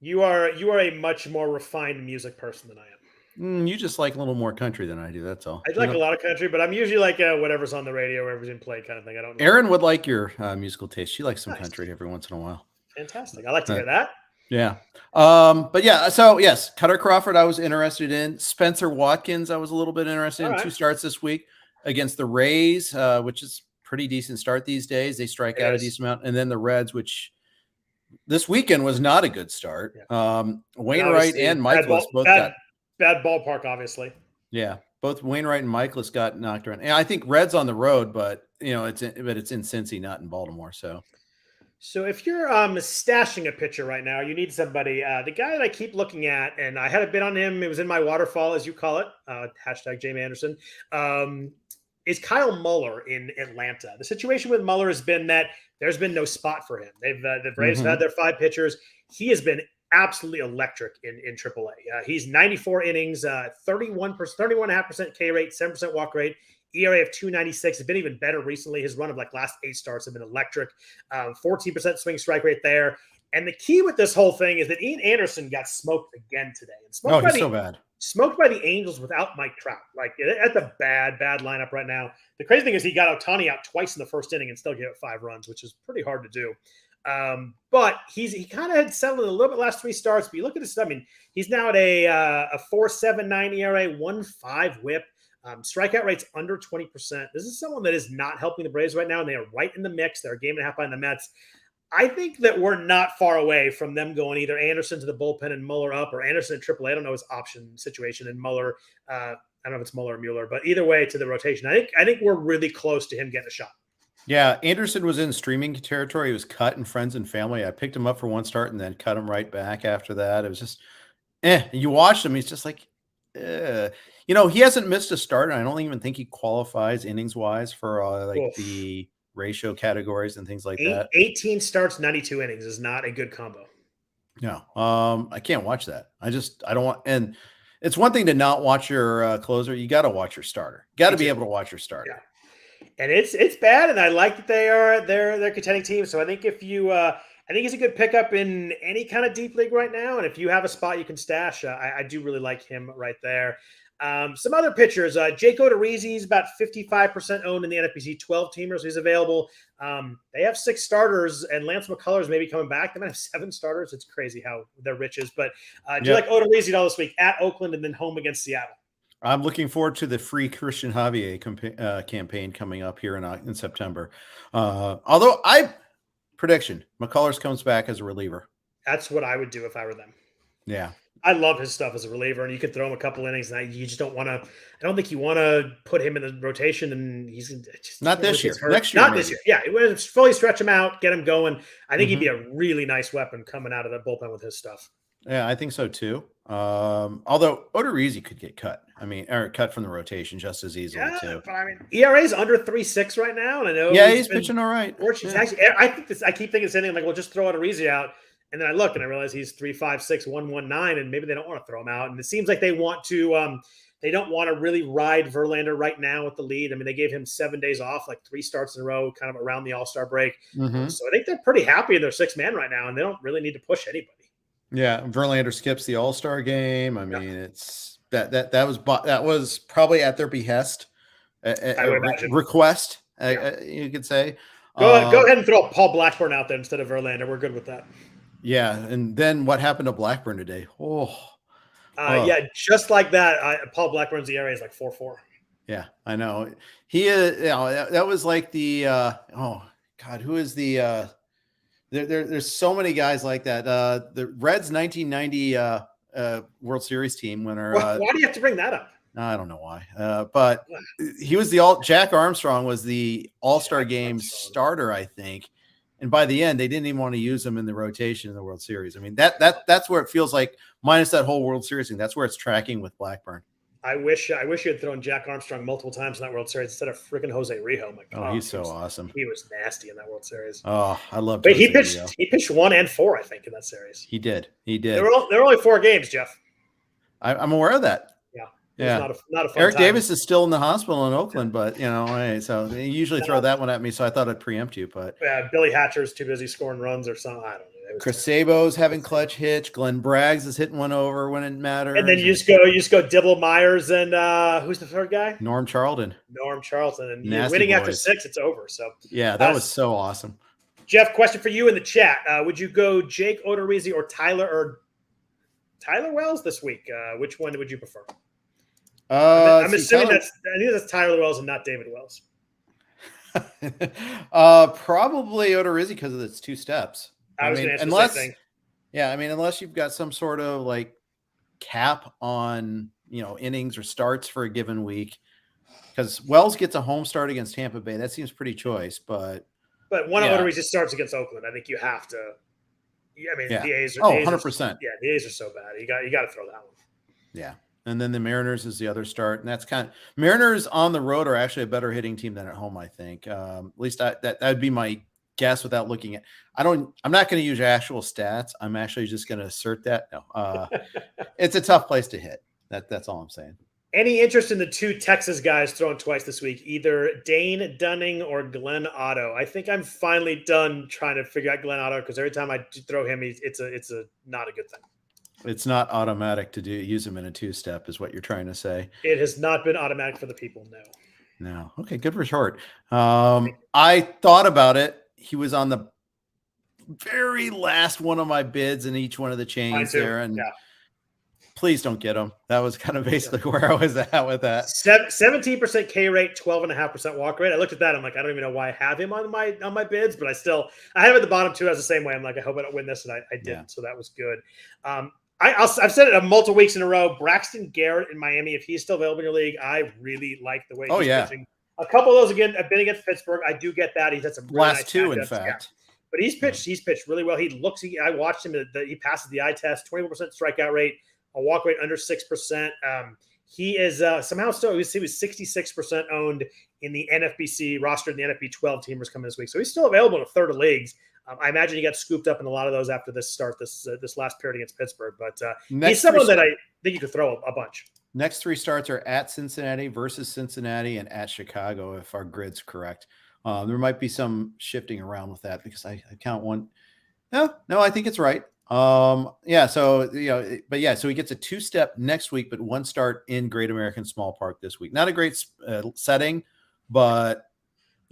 You are a much more refined music person than I am. You just like a little more country than I do. That's all. I like a lot of country, but I'm usually like whatever's on the radio, whatever's in play kind of thing. I don't know. Erin would like your musical taste. She likes some country every once in a while. Fantastic. I like to hear that. Yeah. But yeah, so yes, Cutter Crawford I was interested in. Spencer Watkins I was a little bit interested in. 2 starts this week against the Rays, which is pretty decent start these days. They strike out a decent amount. And then the Reds, which this weekend was not a good start. Wainwright and Michaelis both got bad ballpark, obviously. Yeah. Both Wainwright and Michaelis got knocked around. And I think Reds on the road, but it's in Cincy, not in Baltimore. So if you're stashing a pitcher right now, you need somebody. The guy that I keep looking at, and I had a bit on him, it was in my waterfall, as you call it, hashtag Jamie Anderson, is Kyle Muller in Atlanta. The situation with Muller has been that there's been no spot for him. The Braves have had their 5 pitchers. He has been absolutely electric in AAA. He's 94 innings, 31.5% K rate, 7% walk rate. ERA of 2.96 has been even better recently. His run of last 8 starts have been electric. 14% swing strike rate there. And the key with this whole thing is that Ian Anderson got smoked again today. And he's so bad. Smoked by the Angels without Mike Trout. That's a bad lineup right now. The crazy thing is he got Ohtani out twice in the first inning and still gave up 5 runs, which is pretty hard to do. But he kind of had settled in a little bit last 3 starts. But you look at this, he's now at a 4.79 ERA, 1.5 WHIP. Strikeout rate's under 20%. This is someone that is not helping the Braves right now, and they are right in the mix. They're a game and a half behind the Mets. I think that we're not far away from them going either Anderson to the bullpen and Muller up, or Anderson at AAA. I don't know his option situation, and Muller. I don't know if it's Muller or Mueller, but either way to the rotation. I think we're really close to him getting a shot. Yeah, Anderson was in streaming territory. He was cut in friends and family. I picked him up for 1 start and then cut him right back after that. It was just, You watched him. He's just like, he hasn't missed a start. And I don't even think he qualifies innings-wise for the ratio categories and things like that. 18 starts, 92 innings is not a good combo. No, I can't watch that. I don't want. And it's one thing to not watch your closer. You got to watch your starter. Got to be able to watch your starter. Yeah. And it's bad, and I like that they're contending team. So I think I think he's a good pickup in any kind of deep league right now. And if you have a spot you can stash, I do really like him right there. Some other pitchers, Jakodarizi is about 55% owned in the NFBC 12-teamers. He's available. They have 6 starters, and Lance McCullers may be coming back. They might have 7 starters. It's crazy how they're riches. But do you like Odorizzi at all this week? At Oakland and then home against Seattle. I'm looking forward to the free Christian Javier campaign coming up here in September. Although prediction, McCullers comes back as a reliever. That's what I would do if I were them. Yeah. I love his stuff as a reliever, and you could throw him a couple innings, and you just don't want to. I don't think you want to put him in the rotation, and he's just not this year. Next year, not this year. Yeah, it was fully stretch him out, get him going. I think he'd be a really nice weapon coming out of the bullpen with his stuff. Yeah, I think so too. Although Odorizzi could get cut. Or cut from the rotation just as easily too. But ERA is under 3.6 right now, and I know. Yeah, he's pitching all right. Actually, I keep thinking the same thing. We'll just throw Odorizzi out. And then I look and I realize he's 3.56, 1.19, and maybe they don't want to throw him out. And it seems like they want to, they don't want to really ride Verlander right now with the lead. They gave him 7 days off, 3 starts in a row, kind of around the All-Star break. So I think they're pretty happy in their 6-man right now, and they don't really need to push anybody. Yeah, Verlander skips the All-Star game. It's that was probably at their behest, request. You could say. Go ahead and throw Paul Blackburn out there instead of Verlander. We're good with that. Yeah, and then what happened to Blackburn today? Yeah, just like that. Paul Blackburn's ERA is 4.4. Yeah, I know. He is. That was like the. Who is the? There's so many guys like that. The Reds 1990 World Series team winner. Why do you have to bring that up? I don't know why. But he was Jack Armstrong was the All-Star game starter, I think. And by the end, they didn't even want to use him in the rotation in the World Series. I mean, that's where it feels like, minus that whole World Series thing, that's where it's tracking with Blackburn. I wish you had thrown Jack Armstrong multiple times in that World Series instead of freaking Jose Rijo. My God, he's so awesome. He was nasty in that World Series. Oh, I love. But he pitched 1 and 4, I think, in that series. He did. There were only 4 games, Jeff. I'm aware of that. Yeah. Not a fun Eric time. Davis is still in the hospital in Oakland, but so they usually throw that one at me. So I thought I'd preempt you, but Billy Hatcher's too busy scoring runs or something. I don't know. Chris Sabo's having clutch hits. Glenn Braggs is hitting one over when it matters. And then you just go Dibble Myers and who's the third guy? Norm Charlton. And winning after 6, it's over. So yeah, that was so awesome. Jeff, question for you in the chat: would you go Jake Odorizzi or Tyler Wells this week? Which one would you prefer? I'm assuming I think that's Tyler Wells and not David Wells. Probably Odorizzi because of its 2 steps. I was going to answer the same thing. Yeah, I mean, unless you've got some sort of like cap on innings or starts for a given week, because Wells gets a home start against Tampa Bay. That seems pretty choice, but one of Odorizzi starts against Oakland. I think you have to. I mean, the A's are 100%. Yeah, the A's are so bad. You got to throw that one. Yeah. And then the Mariners is the other start, and that's Mariners on the road are actually a better hitting team than at home, I think. At least that would be my guess without looking at. I'm not going to use actual stats. I'm actually just going to assert that. No, it's a tough place to hit. That's all I'm saying. Any interest in the 2 Texas guys thrown twice this week, either Dane Dunning or Glenn Otto? I think I'm finally done trying to figure out Glenn Otto because every time I throw him, it's a not a good thing. It's not automatic to use him in a 2-step, is what you're trying to say. It has not been automatic for the people. No. Okay, good for short. I thought about it. He was on the very last one of my bids in each one of the chains there, and please don't get him. That was kind of basically where I was at with that. 17% K rate, 12.5% walk rate. I looked at that. I'm like, I don't even know why I have him on my bids, but I have at the bottom 2 as the same way. I'm like, I hope I don't win this, and I didn't. Yeah. So that was good. I've said it multiple weeks in a row. Braxton Garrett in Miami, if he's still available in your league, I really like the way he's pitching. A couple of those have been against Pittsburgh. I do get that. He's had some really last nice 2, in fact. Yeah. But he's pitched really well. I watched him. He passes the eye test. 21% strikeout rate, a walk rate under 6%. He is somehow still. He was 66% owned in the NFBC roster. In the NFB 12 teamers coming this week, so he's still available in a third of leagues. I imagine he got scooped up in a lot of those after this last period against Pittsburgh. But he's someone that I think you could throw a bunch. Next 3 starts are at Cincinnati versus Cincinnati and at Chicago, if our grid's correct. There might be some shifting around with that because I count one. No, I think it's right. So so he gets a 2-step next week, but 1 start in Great American Small Park this week. Not a great setting, but.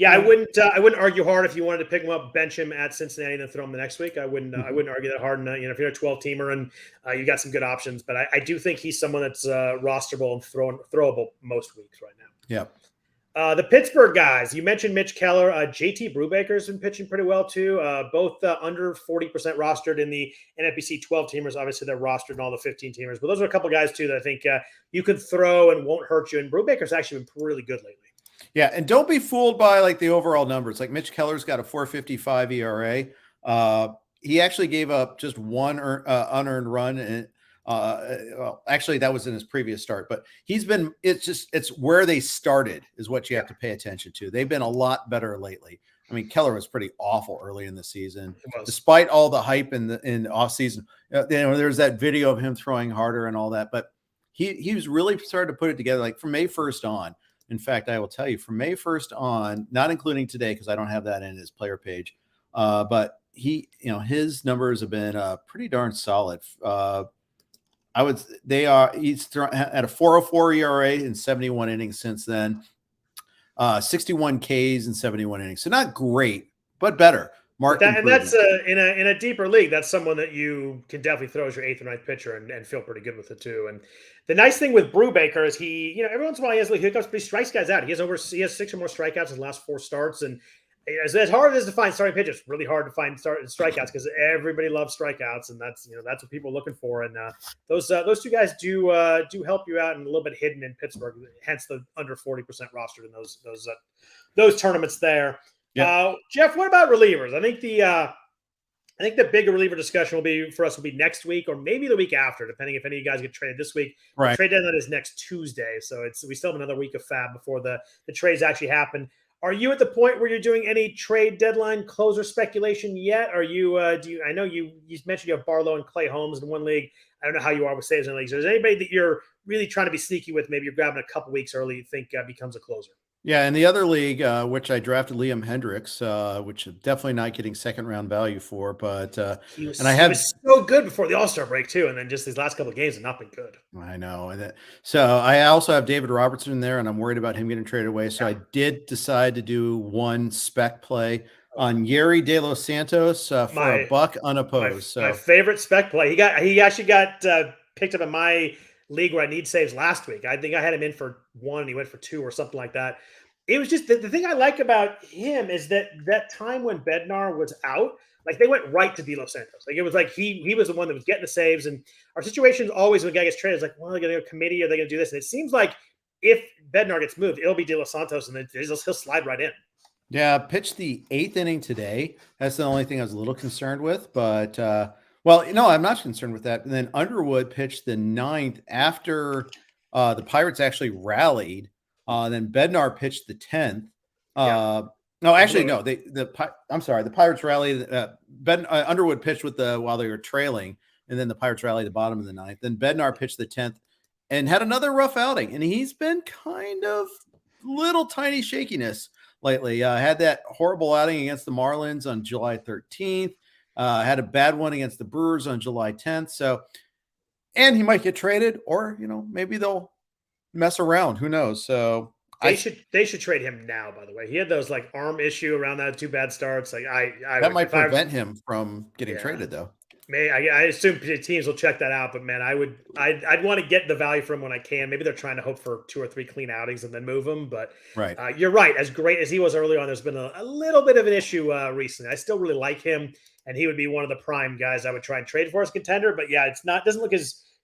Yeah, I wouldn't argue hard if you wanted to pick him up, bench him at Cincinnati, and then throw him the next week. I wouldn't argue that hard. And if you're a 12-teamer and you got some good options, but I do think he's someone that's rosterable and throwable most weeks right now. Yeah. The Pittsburgh guys, you mentioned Mitch Keller. JT Brubaker's been pitching pretty well too. Both under 40% rostered in the NFBC 12-teamers. Obviously, they're rostered in all the 15-teamers, but those are a couple guys too that I think you could throw and won't hurt you. And Brubaker's actually been really good lately. Yeah, and don't be fooled by like the overall numbers. Like Mitch Keller's got a 4.55 ERA. He actually gave up just 1 unearned run, and actually that was in his previous start. But it's where they started is what you have to pay attention to. They've been a lot better lately. I mean, Keller was pretty awful early in the season, despite all the hype in the off season. There's that video of him throwing harder and all that, but he was really starting to put it together. Like from May 1st on. In fact, I will tell you from May 1st on, not including today because I don't have that in his player page, but his numbers have been pretty darn solid. He's at a 4.04 ERA in 71 innings since then, 61 Ks in 71 innings. So not great, but better. And that's in a deeper league. That's someone that you can definitely throw as your 8th or 9th pitcher and feel pretty good with it too. And the nice thing with Brubaker is he, every once in a while he has hiccups, but he strikes guys out. He has 6 or more strikeouts in his last 4 starts. And as hard as it is to find starting pitchers, it's really hard to find strikeouts because everybody loves strikeouts, and that's what people are looking for. And those 2 guys do help you out and a little bit hidden in Pittsburgh. Hence the under 40% rostered in those tournaments there. Jeff, what about relievers? I think the bigger reliever discussion will be next week or maybe the week after, depending if any of you guys get traded this week. Right. The trade deadline is next Tuesday, so we still have another week of FAAB before the trades actually happen. Are you at the point where you're doing any trade deadline closer speculation yet? Are you? I know you mentioned you have Barlow and Clay Holmes in one league. I don't know how you are with saves in leagues. Is there anybody that you're really trying to be sneaky with? Maybe you're grabbing a couple weeks early. You think becomes a closer? Yeah, in the other league, which I drafted Liam Hendricks, which is definitely not getting second round value for, but he was so good before the All-Star break too, and then just these last couple of games have not been good. I know. So I also have David Robertson in there, and I'm worried about him getting traded away. So I did decide to do one spec play on Yeri De Los Santos for $1 unopposed. My favorite spec play. He actually got picked up in my league where I need saves last week. I think I had him in for 1 and he went for 2 or something like that. It was just the thing I like about him is that time when Bednar was out, like they went right to De Los Santos. Like it was like he was the one that was getting the saves. And our situation is always when a guy gets traded, it's like, well, are they going to go committee? Are they going to do this? And it seems like if Bednar gets moved, it'll be De Los Santos and then he'll slide right in. Yeah, pitched the 8th inning today. That's the only thing I was a little concerned with, but well, no, I'm not concerned with that. And then Underwood pitched the 9th after the Pirates actually rallied. Then Bednar pitched the 10th. No, actually, no. I'm sorry. The Pirates rallied. Underwood pitched while they were trailing, and then the Pirates rallied the bottom of the 9th. Then Bednar pitched the 10th, and had another rough outing. And he's been kind of little tiny shakiness lately. Had that horrible outing against the Marlins on July 13th. Had a bad one against the Brewers on July 10th. So, and he might get traded, or maybe they'll mess around. Who knows? So they should trade him now. By the way, he had those like arm issue around that 2 bad starts. Like that might prevent him from getting traded, though. I assume teams will check that out, but man, I'd want to get the value from him when I can. Maybe they're trying to hope for 2 or 3 clean outings and then move him. But you're right. As great as he was early on, there's been a little bit of an issue recently. I still really like him, and he would be one of the prime guys I would try and trade for as contender. But yeah, doesn't look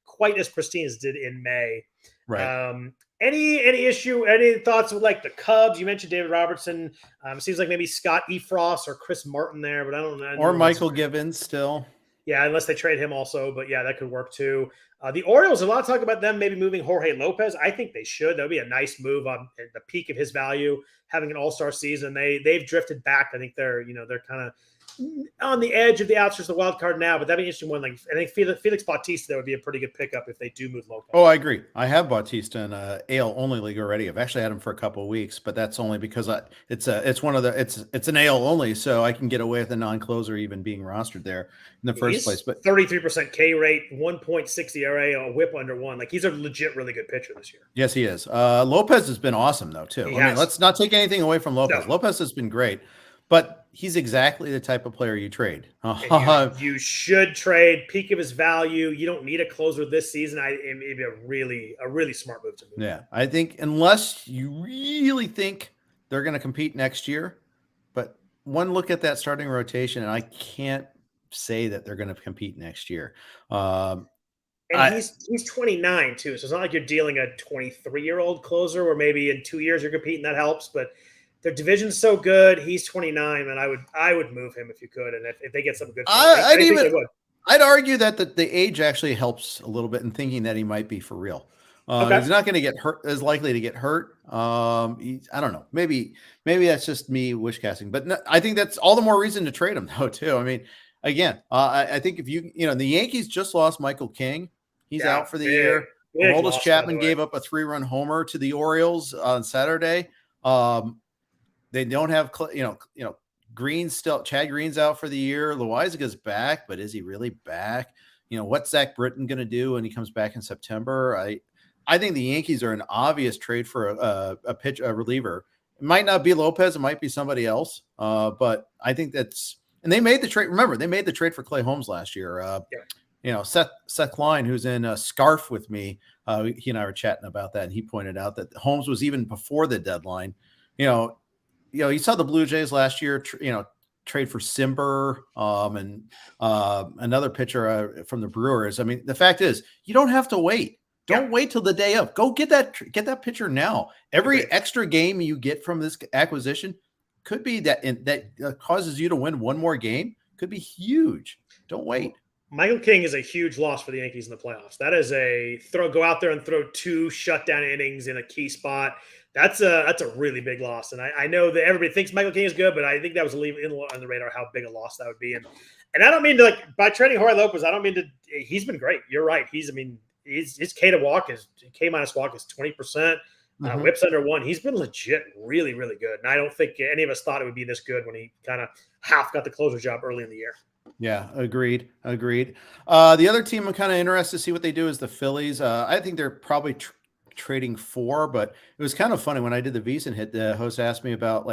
quite as pristine as it did in May. Right. Any thoughts with like the Cubs? You mentioned David Robertson. Seems like maybe Scott Efros or Chris Martin there, but I don't know. Or Michael Givens still. Yeah, unless they trade him also, but yeah, that could work too. The Orioles, a lot of talk about them maybe moving Jorge Lopez. I think they should. That would be a nice move at the peak of his value, having an all-star season. They've drifted back. I think they're kind of on the edge of the Astros, the wild card now, but that'd be an interesting one. Like I think Felix Bautista would be a pretty good pickup if they do move Lopez. Oh, I agree. I have Bautista in a AL only league already. I've actually had him for a couple of weeks, but that's only because it's an AL only, so I can get away with a non-closer even being rostered there in the first place. But 33% K rate, 1.6 ERA, a WHIP under 1. Like he's a legit really good pitcher this year. Yes, he is. Lopez has been awesome though too. I mean, let's not take anything away from Lopez. No. Lopez has been great. But he's exactly the type of player you trade. You should trade. Peak of his value. You don't need a closer this season. It'd be a really smart move to move. Yeah, I think unless you really think they're going to compete next year, but one look at that starting rotation, and I can't say that they're going to compete next year. And he's 29 too, so it's not like you're dealing a 23-year-old closer where maybe in 2 years you're competing. That helps, but their division's so good. He's 29, and I would move him if you could. And if they get some good, I'd argue that the age actually helps a little bit in thinking that he might be for real. He's not going to get hurt, as likely to get hurt. I don't know. Maybe that's just me wish casting, but no, I think that's all the more reason to trade him though too. I mean, again, I think if the Yankees just lost Michael King, he's out for the year. Aroldis Chapman gave up a 3-run homer to the Orioles on Saturday. They don't have, Green's still, Chad Green's out for the year. Loaiza's back, but is he really back? What's Zach Britton going to do when he comes back in September? I think the Yankees are an obvious trade for a reliever. It might not be Lopez. It might be somebody else. But I think and they made the trade. Remember, they made the trade for Clay Holmes last year. Seth Klein, who's in a scarf with me, he and I were chatting about that. And he pointed out that Holmes was even before the deadline. You saw the Blue Jays last year, trade for Simber and another pitcher from the Brewers. I mean, the fact is, you don't have to wait. Don't wait till the day of. Go get that pitcher now. Every extra game you get from this acquisition, could be that causes you to win one more game. Could be huge. Don't wait. Michael King is a huge loss for the Yankees in the playoffs. That is go out there and throw 2 shutdown innings in a key spot. That's a really big loss. And I know that everybody thinks Michael King is good, but I think that was on the radar how big a loss that would be. And I don't mean to, by trading Jorge Lopez, I don't mean to. He's been great. You're right. His K to walk is K minus walk is 20%. Whips under 1. He's been legit really, really good. And I don't think any of us thought it would be this good when he kind of half got the closer job early in the year. Yeah, agreed. The other team I'm kind of interested to see what they do is the Phillies. I think they're probably trading 4, but it was kind of funny when I did the Veasan hit. The host asked me about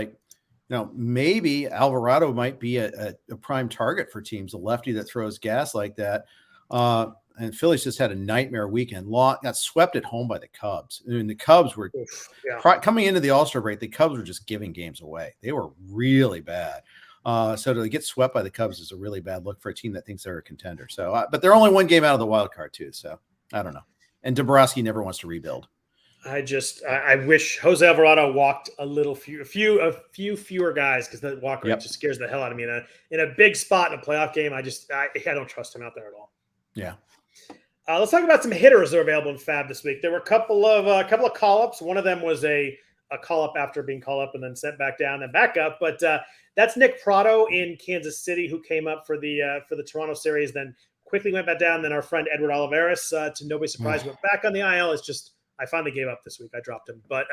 maybe Alvarado might be a prime target for teams, a lefty that throws gas like that. And Phillies just had a nightmare weekend. Got swept at home by the Cubs. I mean, the Cubs were coming into the All-Star break. The Cubs were just giving games away. They were really bad. So to get swept by the Cubs is a really bad look for a team that thinks they're a contender. So, but they're only one game out of the wild card too. So I don't know. And Dombrowski never wants to rebuild. I wish Jose Alvarado walked a few fewer guys, because the walk rate just scares the hell out of me in a big spot in a playoff game. I don't trust him out there at all. Yeah. Let's talk about some hitters that are available in FAAB this week. There were a couple of call-ups. One of them was a call-up after being called up and then sent back down, then back up. But that's Nick Prado in Kansas City, who came up for the Toronto series, then quickly went back down. Then our friend Edward Olivares, to nobody's surprise, went back on the IL. It's just I finally gave up this week. I dropped him. But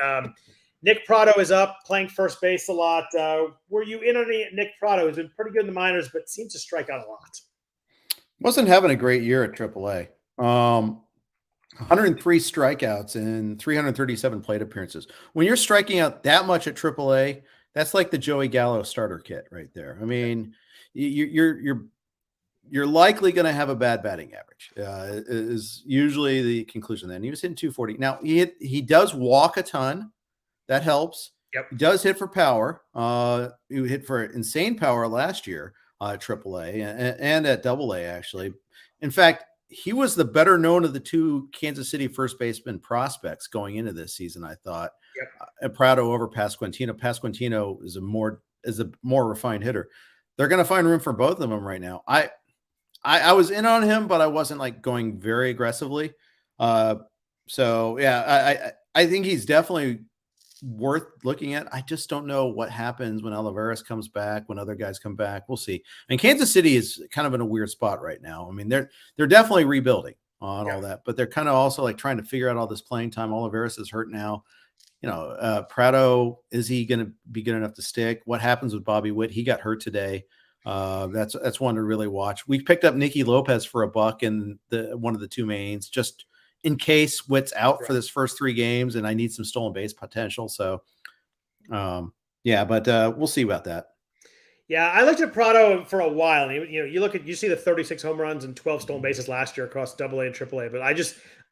Nick Prado is up, playing first base a lot. Were you in on Nick Prado? He's been pretty good in the minors, but seems to strike out a lot. Wasn't having a great year at AAA. 103 strikeouts and 337 plate appearances. When you're striking out that much at AAA, that's like the Joey Gallo starter kit right there. I mean, you're likely going to have a bad batting average. Is usually the conclusion. Then he was hitting 240. Now he does walk a ton. That helps. Yep. He does hit for power. He hit for insane power last year at AAA and at AA actually. In fact, he was the better known of the 2 Kansas City first baseman prospects going into this season, I thought. Yep. Prado over Pasquantino. Pasquantino is a more refined hitter. They're going to find room for both of them right now. I was in on him, but I wasn't going very aggressively. So yeah, I think he's definitely worth looking at. I just don't know what happens when Olivares comes back, when other guys come back. We'll see. And Kansas City is kind of in a weird spot right now. I mean, they're definitely rebuilding on all that, but they're kind of also trying to figure out all this playing time. Olivares is hurt now. Prado, is he going to be good enough to stick? What happens with Bobby Witt? He got hurt today. That's one to really watch. We picked up Nikki Lopez for $1 in one of the 2 mains, just in case Witt's out for this first 3 games and I need some stolen base potential. So, but we'll see about that. Yeah, I looked at Prado for a while, and you see the 36 home runs and 12 stolen bases last year across AA and AAA, but I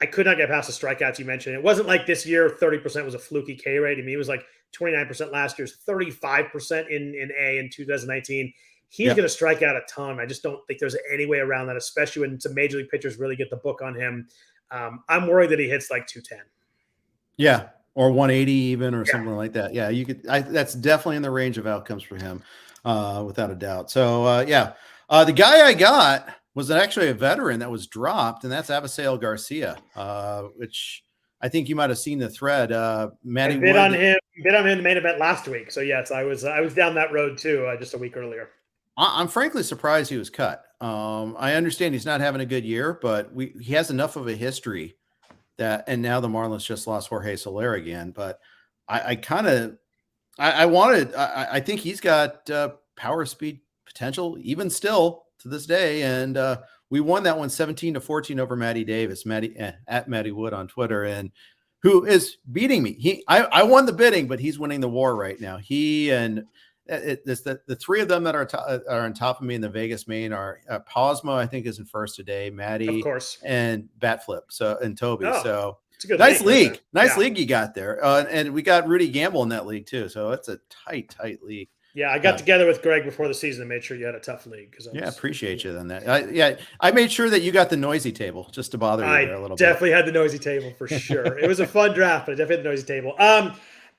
could not get past the strikeouts you mentioned. It wasn't like this year 30% was a fluky K rate. I mean, it was 29% last year's 35% in A in 2019. He's going to strike out a ton. I just don't think there's any way around that, especially when some major league pitchers really get the book on him. I'm worried that he hits 210. Yeah, or 180 even, or something like that. Yeah, you could. That's definitely in the range of outcomes for him, without a doubt. So the guy I got was actually a veteran that was dropped, and that's Abisal Garcia, which I think you might have seen the thread. Matty I bid on him in the main event last week. So yes, I was down that road too, just a week earlier. I'm frankly surprised he was cut. I understand he's not having a good year, but he has enough of a history and now the Marlins just lost Jorge Soler again. But I think he's got power speed potential even still to this day. And we won that one 17-14 over Matty Davis, at Matty Wood on Twitter, and who is beating me. I won the bidding, but he's winning the war right now. He and the 3 of them that are on top of me in the Vegas main are Posmo, I think, is in first today, Matty, of course, and Batflip, and Toby. Oh, so it's a good nice league. Nice league you got there. And we got Rudy Gamble in that league too. So it's a tight league. Yeah, I got together with Greg before the season and made sure you had a tough league. Appreciate you on that. I made sure that you got the noisy table just to bother you there a little bit. I definitely had the noisy table for sure. It was a fun draft, but I definitely had the noisy table.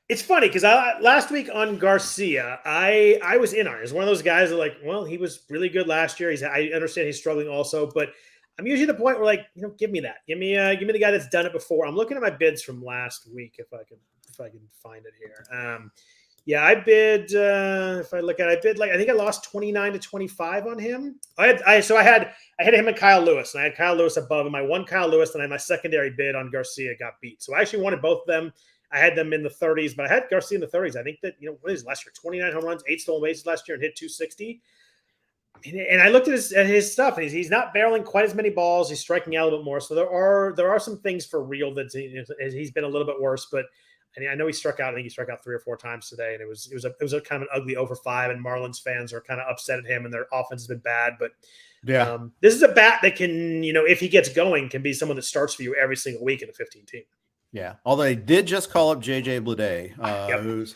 It's funny because last week on Garcia, I was in on it. It's one of those guys that like, well, he was really good last year. I understand he's struggling also, but I'm usually at the point where like, give me that. Give me the guy that's done it before. I'm looking at my bids from last week if I can find it here. Yeah, I bid. If I look at it, I bid like I think I lost 29 to 25 on him. I had him and Kyle Lewis, and I had Kyle Lewis above him. I won Kyle Lewis, and my secondary bid on Garcia got beat. So I actually wanted both of them. I had them in the 30s, but I had Garcia in the 30s. I think that what is last year? 29 home runs, 8 stolen bases last year, and hit 260. And I looked at his stuff, and he's not barreling quite as many balls. He's striking out a little bit more. So there are some things for real that he's been a little bit worse, but. And I know he struck out. I think he struck out 3 or 4 times today, and it was a kind of an ugly over 5. And Marlins fans are kind of upset at him, and their offense has been bad. But this is a bat that can, if he gets going, can be someone that starts for you every single week in a 15 team. Yeah, although they did just call up JJ Bleday, who's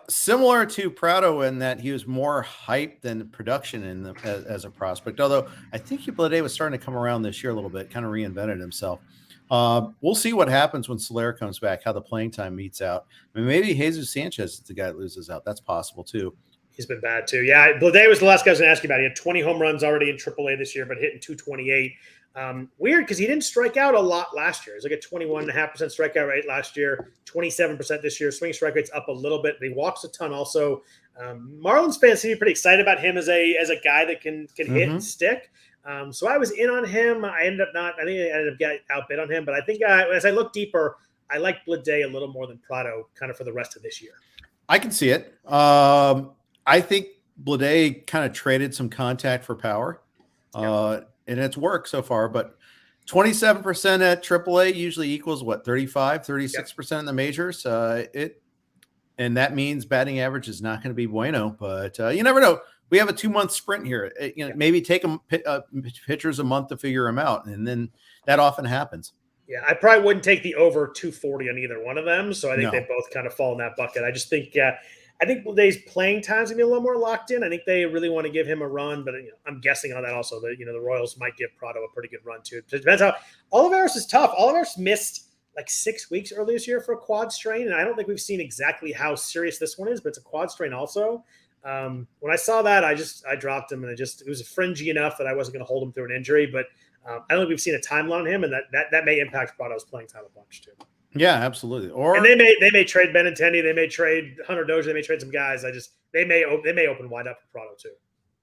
similar to Prado in that he was more hype than production as a prospect. Although I think Bleday was starting to come around this year a little bit, kind of reinvented himself. We'll see what happens when Soler comes back, how the playing time meets out. I mean, maybe Jesus Sanchez is the guy that loses out. That's possible too. He's been bad too. Yeah, Bleday was the last guy I was going to ask you about. He had 20 home runs already in AAA this year, but hitting 228. Weird because he didn't strike out a lot last year. It was like a 21.5% strikeout rate last year, 27% this year. Swing strike rate's up a little bit. But he walks a ton also. Marlins fans seem to be pretty excited about him as a guy that can hit and stick. So I was in on him. I think I ended up getting outbid on him. But I think as I look deeper, I like Bleday a little more than Prado kind of for the rest of this year. I can see it. I think Bleday kind of traded some contact for power. And it's worked so far. But 27% at AAA usually equals what, 35, 36% in the majors. And that means batting average is not going to be bueno. But you never know. We have a 2-month sprint here. Maybe take pitchers a month to figure them out, and then that often happens. Yeah, I probably wouldn't take the over 240 on either one of them. So I think they both kind of fall in that bucket. I just think Bleday's playing time's gonna be a little more locked in. I think they really want to give him a run, but I'm guessing on that also that the Royals might give Prado a pretty good run too. It depends how. Olivares is tough. Olivares missed like 6 weeks earlier this year for a quad strain, and I don't think we've seen exactly how serious this one is, but it's a quad strain also. When I saw that, I dropped him, and it was fringy enough that I wasn't going to hold him through an injury. But I don't think we've seen a timeline on him, and that may impact Prado's playing time a bunch too. Yeah, absolutely. And they may trade Benintendi, they may trade Hunter Dozier, they may trade some guys. They may open wide up for Prado too.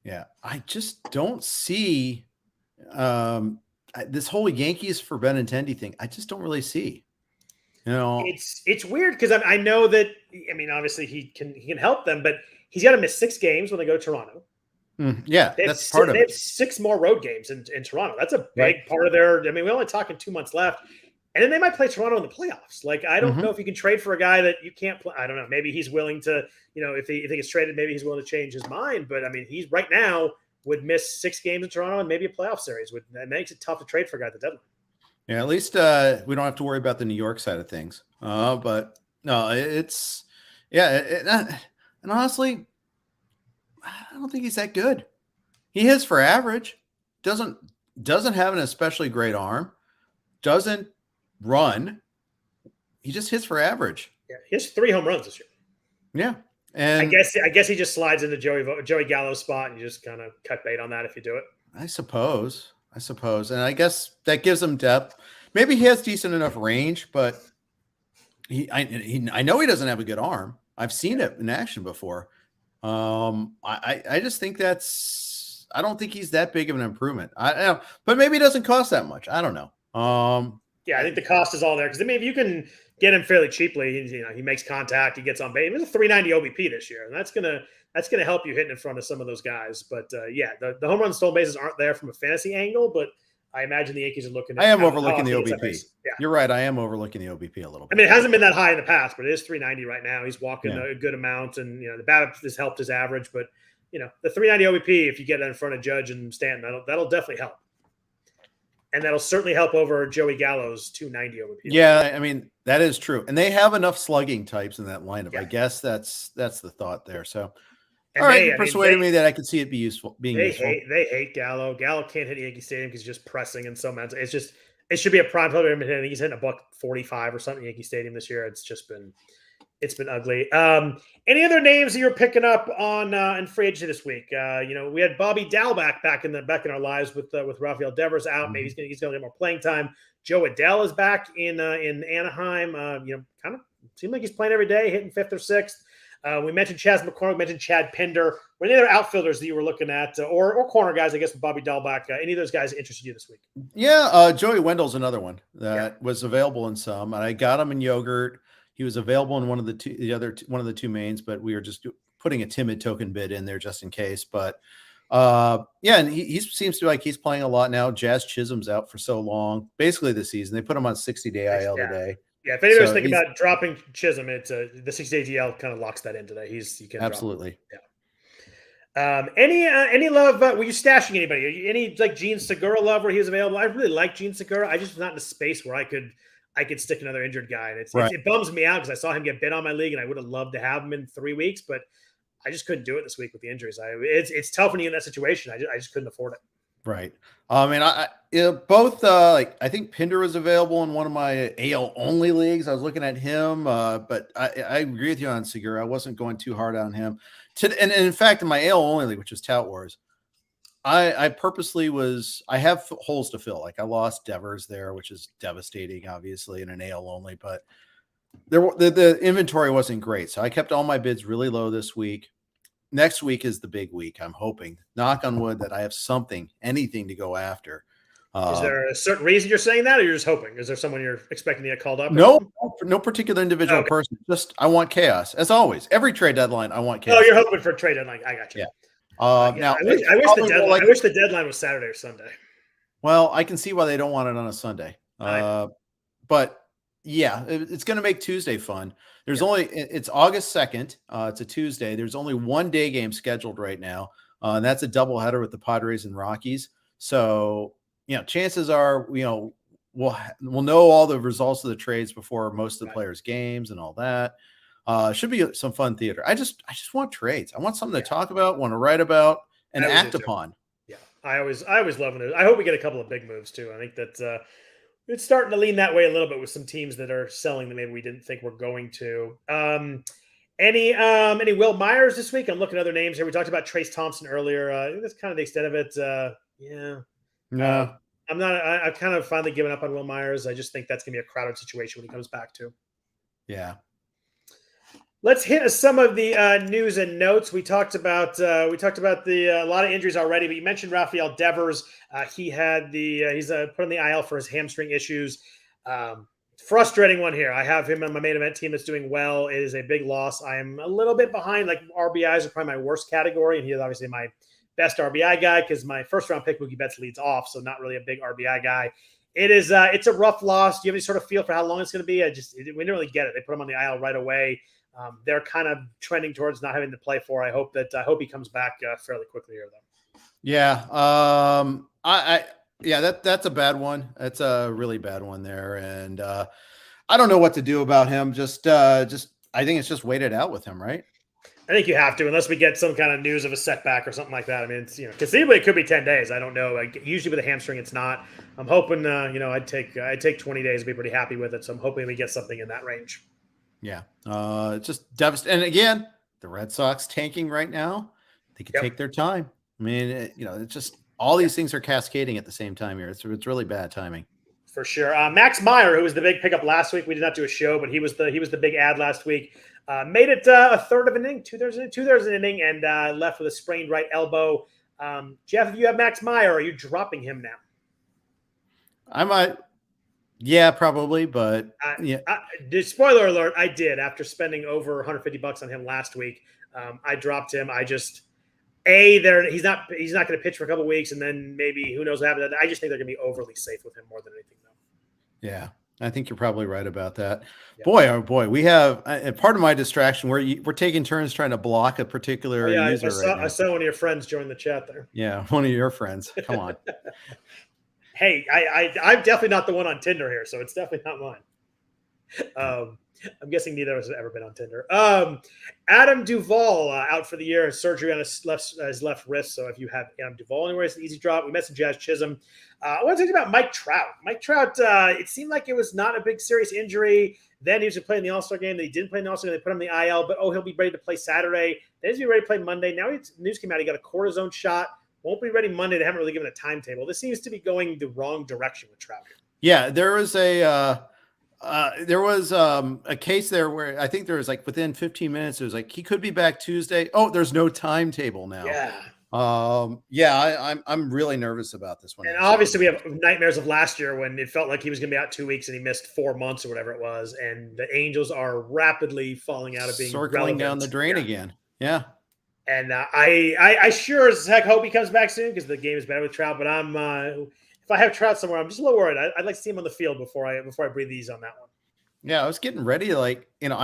Yeah, I just don't see this whole Yankees for Benintendi thing. I just don't really see. It's weird because I know that obviously he can help them, but he's got to miss 6 games when they go to Toronto. That's part of it. They have 6 more road games in Toronto. That's a big part of their. We're only talking 2 months left, and then they might play Toronto in the playoffs. Like I don't know if you can trade for a guy that you can't play. I don't know. Maybe he's willing to. If he gets traded, maybe he's willing to change his mind. But he's right now would miss 6 games in Toronto and maybe a playoff series. That makes it tough to trade for a guy at the deadline. Yeah, at least we don't have to worry about the New York side of things. But no, it's and honestly, I don't think he's that good. He hits for average, doesn't have an especially great arm, doesn't run. He just hits for average. Yeah, he has 3 home runs this year. Yeah, and I guess he just slides into Joey Gallo's spot, and you just kind of cut bait on that if you do it. I suppose, and I guess that gives him depth. Maybe he has decent enough range, but I know he doesn't have a good arm. I've seen it in action before. I just think I don't think he's that big of an improvement. But maybe it doesn't cost that much. I don't know. I think the cost is all there because if you can get him fairly cheaply, he makes contact, he gets on base. It was a 390 OBP this year, and that's gonna help you hitting in front of some of those guys. But the home run stolen bases aren't there from a fantasy angle, but I imagine the Yankees are looking. I am overlooking the OBP. Yeah. You're right. I am overlooking the OBP a little bit. It hasn't been that high in the past, but it is 390 right now. He's walking a good amount, and the BABIP has helped his average. But the 390 OBP, if you get it in front of Judge and Stanton, that'll definitely help, and that'll certainly help over Joey Gallo's 290 OBP. Yeah, that is true, and they have enough slugging types in that lineup. Yeah. I guess that's the thought there. So. All right, you persuaded me that I could see it being useful. They hate Gallo. Gallo can't hit Yankee Stadium because he's just pressing and so mental. It should be a prime player. I think he's hitting $145 or something Yankee Stadium this year. It's just been It's been ugly. Any other names that you're picking up on in free agency this week? We had Bobby Dalbec back in our lives with Rafael Devers out. Maybe he's going to get more playing time. Joe Adell is back in Anaheim. Kind of seemed like he's playing every day, hitting fifth or sixth. We mentioned Chas McCormick, mentioned Chad Pinder. Were any other outfielders that you were looking at, or corner guys, I guess, with Bobby Dalbec? Any of those guys interested you this week? Yeah, Joey Wendell's another one that was available in some. I got him in yogurt. He was available in one of the two mains, but we were just putting a timid token bid in there just in case. But and he seems to like he's playing a lot now. Jazz Chisholm's out for so long, basically the season. They put him on 60-day IL today. Yeah, if anybody's thinking about dropping Chisholm, it's the 60-day DL kind of locks that in today. You can absolutely. Yeah. Any love? Were you stashing anybody? Any like Gene Segura love where he was available? I really like Gene Segura. I just was not in a space where I could stick another injured guy, and it bums me out because I saw him get bid on my league, and I would have loved to have him in 3 weeks, but I just couldn't do it this week with the injuries. It's tough when you're in that situation. I just couldn't afford it. Right. I think Pinder was available in one of my AL only leagues. I was looking at him, but I agree with you on Segura. I wasn't going too hard on him. And in fact, in my AL only league, which was Tout Wars, I purposely I have holes to fill. Like I lost Devers there, which is devastating, obviously, in an AL only, but the inventory wasn't great. So I kept all my bids really low this week. Next week is the big week. I'm hoping, knock on wood, that I have anything to go after. Is there a certain reason you're saying that, or you're just hoping? Is there someone you're expecting to get called up? No particular individual person. Just I want chaos, as always. Every trade deadline, I want chaos. Oh, you're hoping for a trade deadline. I got you. Yeah. Now, I wish the deadline was Saturday or Sunday. Well, I can see why they don't want it on a Sunday. But yeah, it's going to make Tuesday fun. It's August 2nd. It's a Tuesday. There's only one day game scheduled right now. And that's a doubleheader with the Padres and Rockies. So, chances are, we'll know all the results of the trades before most of the players' games and all that. Should be some fun theater. I just want trades. I want something to talk about, want to write about, and act upon. Yeah, I always love it. I hope we get a couple of big moves too. I think that it's starting to lean that way a little bit with some teams that are selling that maybe we didn't think were going to. Any Will Myers this week? I'm looking at other names here. We talked about Trace Thompson earlier. I think that's kind of the extent of it. No. I'm not. I've kind of finally given up on Will Myers. I just think that's gonna be a crowded situation when he comes back too. Yeah. Let's hit some of the news and notes. We talked about a lot of injuries already, but you mentioned Rafael Devers. He's put on the IL for his hamstring issues. Frustrating one here. I have him on my main event team that's doing well. It is a big loss. I am a little bit behind. Like RBIs are probably my worst category, and he is obviously my best RBI guy because my first round pick Mookie Betts leads off, so not really a big RBI guy. It's a rough loss. Do you have any sort of feel for how long it's going to be? We didn't really get it. They put him on the IL right away. They're kind of trending towards not having to play for. I hope he comes back fairly quickly here, though. Yeah. That's a bad one. That's a really bad one there. And I don't know what to do about him. I think it's just wait it out with him, right? I think you have to, unless we get some kind of news of a setback or something like that. I mean, it's, conceivably it could be 10 days. I don't know. Usually with a hamstring, it's not. I'm hoping, I'd take 20 days and be pretty happy with it. So I'm hoping we get something in that range. Yeah. It's just devastating. And again, the Red Sox tanking right now. They can take their time. I mean, it's just all these things are cascading at the same time here. It's really bad timing. For sure. Max Meyer, who was the big pickup last week. We did not do a show, but he was the big ad last week. Made it a third of an inning, two-thirds of an inning, and left with a sprained right elbow. Jeff, if you have Max Meyer, are you dropping him now? I might. Yeah, probably, but spoiler alert, I did after spending over $150 on him last week. I dropped him. He's not going to pitch for a couple of weeks, and then maybe who knows what happens. I just think they're going to be overly safe with him more than anything, though. Yeah, I think you're probably right about that. Yeah. Boy, oh boy, we have part of my distraction. We're taking turns trying to block a particular user. I saw one of your friends join the chat there. Yeah, one of your friends. Come on. Hey, I'm definitely not the one on Tinder here, so it's definitely not mine. I'm guessing neither of us have ever been on Tinder. Adam Duvall out for the year, surgery on his left wrist. So if you have Adam Duvall anywhere, it's an easy drop. We mentioned Jazz Chisholm. I want to talk about Mike Trout. Mike Trout, it seemed like it was not a big serious injury. Then he was playing the All-Star game. Then he didn't play in the All-Star game. They put him in the IL, but he'll be ready to play Saturday. Then he's be ready to play Monday. Now news came out. He got a cortisone shot. Won't be ready Monday. They haven't really given a timetable. This seems to be going the wrong direction with Trout here. Yeah, there was a case there where I think there was like within 15 minutes, it was like he could be back Tuesday. Oh, there's no timetable now. Yeah. I'm really nervous about this one. And obviously we have nightmares of last year when it felt like he was going to be out 2 weeks and he missed 4 months or whatever it was. And the Angels are rapidly falling out of being circling down the drain again. Yeah. And I sure as heck hope he comes back soon because the game is better with Trout. But if I have Trout somewhere, I'm just a little worried. I'd like to see him on the field before I breathe easy on that one. Yeah, I was getting ready to I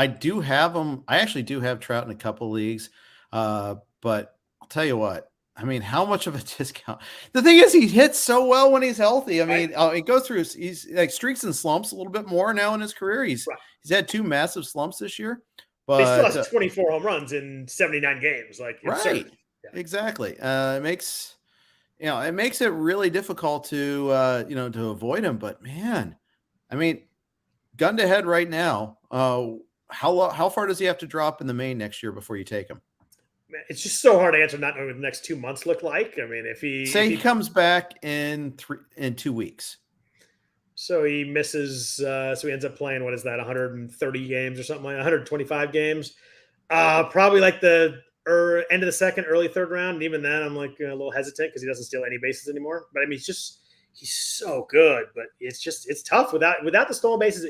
do have him. I actually do have Trout in a couple leagues. But I'll tell you what, I mean, how much of a discount? The thing is, he hits so well when he's healthy. I mean, he goes through, he's like streaks and slumps a little bit more now in his career. He's had 2 massive slumps this year. But he still has 24 home runs in 79 games. Like, right. Yeah. Exactly. It makes it really difficult to avoid him. But man, I mean, gun to head right now. How far does he have to drop in the main next year before you take him? Man, it's just so hard to answer not knowing what the next 2 months look like. I mean, if he comes back in 2 weeks. So he misses, so he ends up playing, what is that, 130 games or something like 125 games. Probably like the end of the second, early third round. And even then, I'm like a little hesitant because he doesn't steal any bases anymore. But I mean, he's so good. But it's tough without the stolen bases.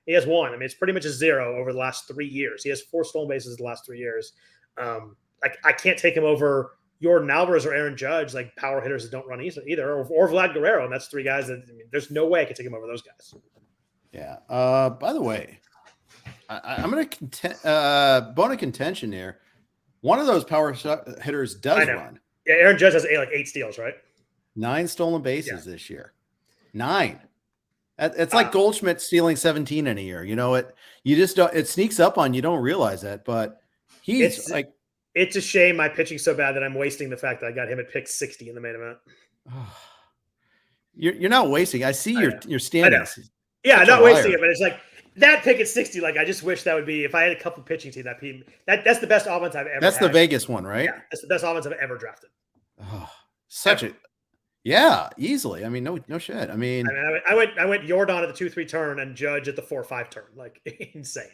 He has 1. I mean, it's pretty much a 0 over the last 3 years. He has 4 stolen bases the last 3 years. I can't take him over Jordan Alvarez or Aaron Judge, like power hitters that don't run either, or Vlad Guerrero, and that's 3 guys that there's no way I could take him over those guys. Yeah. By the way, I'm going to bone of contention here. One of those power hitters does run. Yeah, Aaron Judge has 8 steals, right? 9 stolen bases this year. 9. It's like Goldschmidt stealing 17 in a year. You know it. You just don't. It sneaks up on you. Don't realize that, but he's It's a shame my pitching's so bad that I'm wasting the fact that I got him at pick 60 in the main event. You're not wasting. I see your standings. Yeah, not wasting it, but it's like that pick at 60. Like I just wish that would be if I had a couple pitching team that's the best offense I've ever. That's had. The Vegas one, right? Yeah, that's the best offense I've ever drafted. Oh, easily. I mean, no shit. I mean, I went Jordan at the 2-3 turn and Judge at the 4-5 turn. Like insane.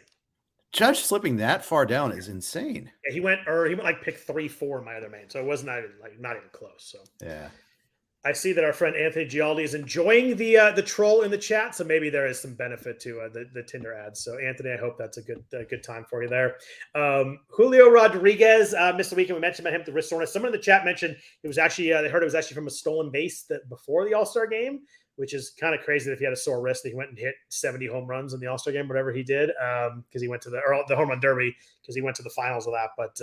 Judge slipping that far down is insane. Yeah, he went like pick 3-4 in my other main, so it was not even close. So yeah, I see that our friend Anthony Gialdi is enjoying the troll in the chat, so maybe there is some benefit to the Tinder ads. So Anthony, I hope that's a good time for you there. Julio Rodriguez missed the weekend. We mentioned about him, the wrist soreness. Someone in the chat mentioned it was actually they heard it was actually from a stolen base before the All-Star game, which is kind of crazy that if he had a sore wrist, that he went and hit 70 home runs in the All-Star game, whatever he did, because he went to the home run derby, because he went to the finals of that. But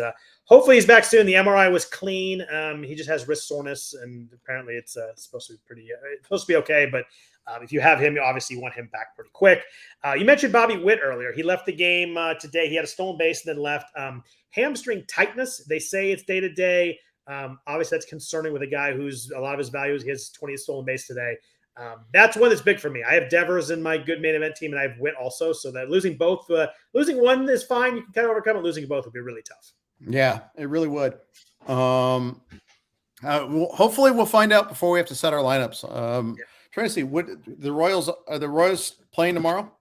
hopefully he's back soon. The MRI was clean. He just has wrist soreness, and apparently it's supposed to be it's supposed to be okay. But if you have him, you obviously want him back pretty quick. You mentioned Bobby Witt earlier. He left the game today. He had a stolen base and then left. Hamstring tightness. They say it's day to day. Obviously, that's concerning with a guy who's a lot of his values. He has 20 stolen base today. That's one that's big for me. I have Devers in my good main event team, and I have Witt also. So that losing one is fine. You can kind of overcome it. Losing both would be really tough. Yeah, it really would. Hopefully, we'll find out before we have to set our lineups. Trying to see what the Royals are. The Royals playing tomorrow.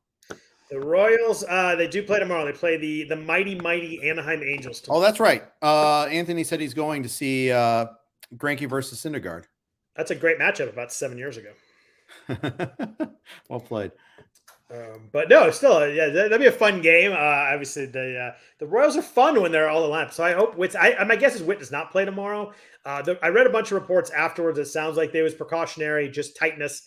The Royals, they do play tomorrow. They play the mighty Anaheim Angels tomorrow. Oh, that's right. Anthony said he's going to see Greinke versus Syndergaard. That's a great matchup about 7 years ago. Well played. But no, still, that'd be a fun game. Obviously, the Royals are fun when they're all aligned. So I hope Witt. My guess is Witt does not play tomorrow. I read a bunch of reports afterwards. It sounds like they was precautionary, just tightness.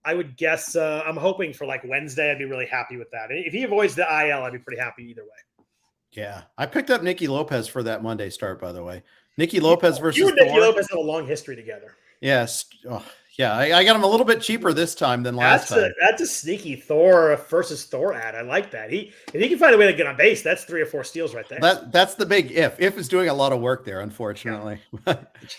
I would guess. I'm hoping for like Wednesday. I'd be really happy with that. If he avoids the IL, I'd be pretty happy either way. Yeah, I picked up Nikki Lopez for that Monday start. By the way, Nikki Lopez versus you and Nikki Lopez have a long history together. Yes. Oh, Yeah, I got him a little bit cheaper this time than last time. That's a sneaky Thor versus Thor ad. I like that. If he can find a way to get on base, that's 3 or 4 steals right there. That's the big if. If is doing a lot of work there, unfortunately.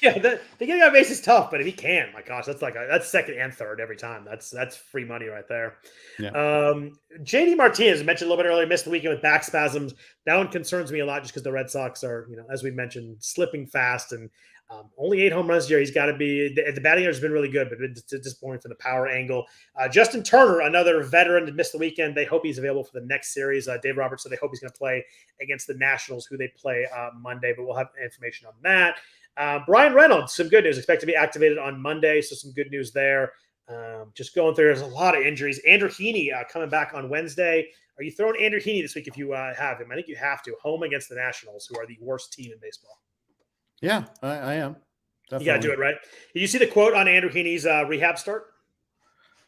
Yeah, the getting on base is tough, but if he can, my gosh, that's second and third every time. That's free money right there. Yeah. JD Martinez mentioned a little bit earlier, missed the weekend with back spasms. That one concerns me a lot just because the Red Sox are, as we mentioned, slipping fast and only 8 home runs this year. He's got to be the batting average has been really good, but it's disappointing from the power angle. Justin Turner, another veteran, to miss the weekend. They hope he's available for the next series. Dave Roberts said they hope he's going to play against the Nationals, who they play Monday, but we'll have information on that. Brian Reynolds, some good news. Expect to be activated on Monday, so some good news there. Just going through, there's a lot of injuries. Andrew Keaney coming back on Wednesday. Are you throwing Andrew Keaney this week if you have him? I think you have to. Home against the Nationals, who are the worst team in baseball. Yeah, I am. Definitely. You got to do it, right? Did you see the quote on Andrew Heaney's rehab start?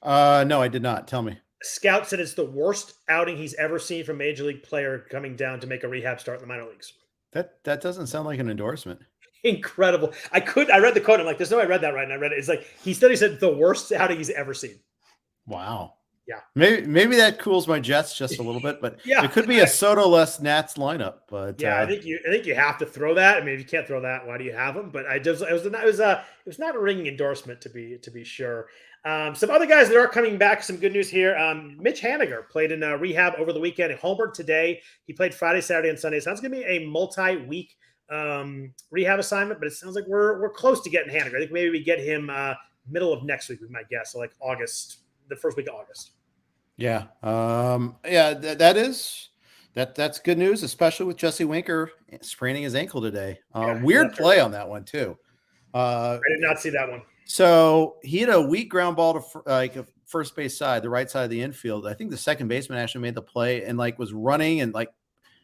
No, I did not. Tell me. Scout said it's the worst outing he's ever seen from a major league player coming down to make a rehab start in the minor leagues. That doesn't sound like an endorsement. Incredible. I read the quote. I'm like, there's no way I read that right. And I read it. It's like, he said the worst outing he's ever seen. Wow. Yeah. Maybe that cools my jets just a little bit, but yeah, it could be a Soto-less Nats lineup. But yeah, I think you have to throw that. I mean, if you can't throw that, why do you have them? But it was not a ringing endorsement to be sure. Some other guys that are coming back. Some good news here. Mitch Haniger played in rehab over the weekend. He homered today. He played Friday, Saturday, and Sunday. Sounds going to be a multi-week rehab assignment, but it sounds like we're close to getting Haniger. I think maybe we get him middle of next week, we might guess, so like August, the first week of August. Yeah. That's good news, especially with Jesse Winker spraining his ankle today. Weird play on that one too. I did not see that one. So he had a weak ground ball to a first base side, the right side of the infield. I think the second baseman actually made the play and was running and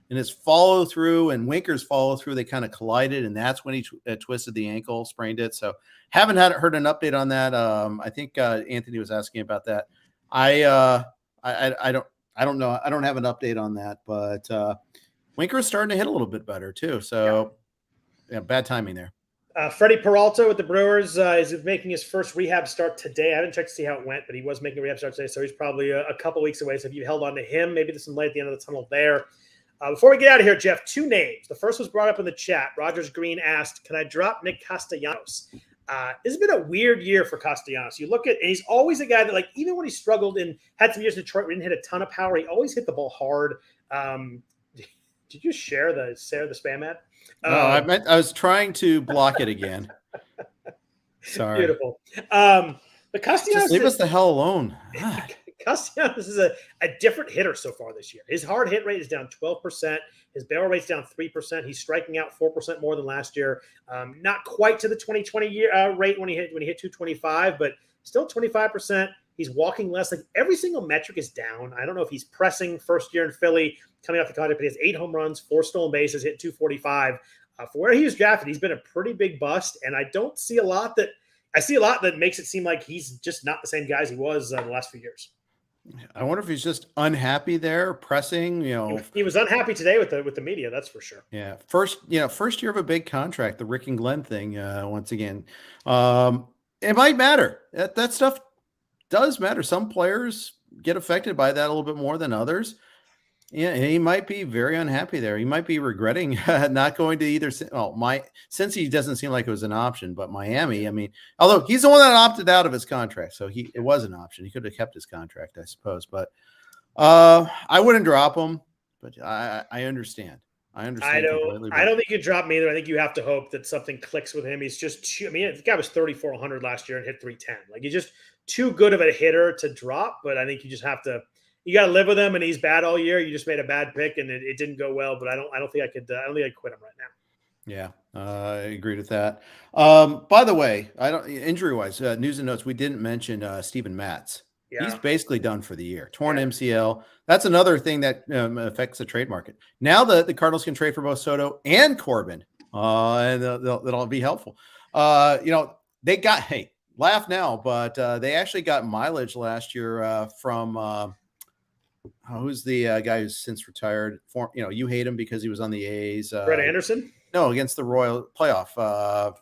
in his follow through and Winker's follow through, they kind of collided, and that's when he twisted the ankle, sprained it. So haven't heard an update on that. I think Anthony was asking about that. I don't know. I don't have an update on that, but Winker is starting to hit a little bit better too. So yeah, bad timing there. Freddie Peralta with the Brewers is making his first rehab start today. I haven't checked to see how it went, but he was making a rehab start today, so he's probably a couple weeks away. So if you held on to him, maybe there's some light at the end of the tunnel there. Before we get out of here, Jeff, 2 names. The first was brought up in the chat. Rogers Green asked, can I drop Nick Castellanos? This has been a weird year for Castellanos. You look at, and he's always a guy that, even when he struggled and had some years in Detroit where he didn't hit a ton of power, he always hit the ball hard. Did you share the spam ad? No, I was trying to block it again. Sorry. Beautiful. But Castellanos, just leave us the hell alone. Castellanos is a different hitter so far this year. His hard hit rate is down 12%. His barrel rate's down 3%. He's striking out 4% more than last year. Not quite to the 2020 year rate when he hit 225, but still 25%. He's walking less. Every single metric is down. I don't know if he's pressing first year in Philly, coming off the contract, but he has 8 home runs, 4 stolen bases, hit 245. For where he was drafted, he's been a pretty big bust, and I see a lot that makes it seem like he's just not the same guy as he was the last few years. I wonder if he's just unhappy there, pressing. He was unhappy today with the media. That's for sure. Yeah, first year of a big contract, the Rick and Glenn thing. Once again, it might matter. That stuff does matter. Some players get affected by that a little bit more than others. Yeah, he might be very unhappy there. He might be regretting not going to either. Since he doesn't seem like it was an option, but Miami. I mean, although he's the one that opted out of his contract, so it was an option. He could have kept his contract, I suppose. But I wouldn't drop him. But I understand. I don't think you drop him either. I think you have to hope that something clicks with him. He's just the guy was 3,400 last year and hit 310. He's just too good of a hitter to drop. But I think you just have to. You got to live with him, and he's bad all year. You just made a bad pick, and it didn't go well. But I don't think I could. I don't think I'd quit him right now. Yeah, I agree with that. By the way, injury wise, news and notes. We didn't mention Steven Matz. Yeah. He's basically done for the year. Torn MCL. That's another thing that affects the trade market. Now the Cardinals can trade for both Soto and Corbin, and that'll be helpful. They got laugh now, but they actually got mileage last year from. Who's the guy who's since retired? You hate him because he was on the A's. Brett Anderson? No, against the Royal playoff.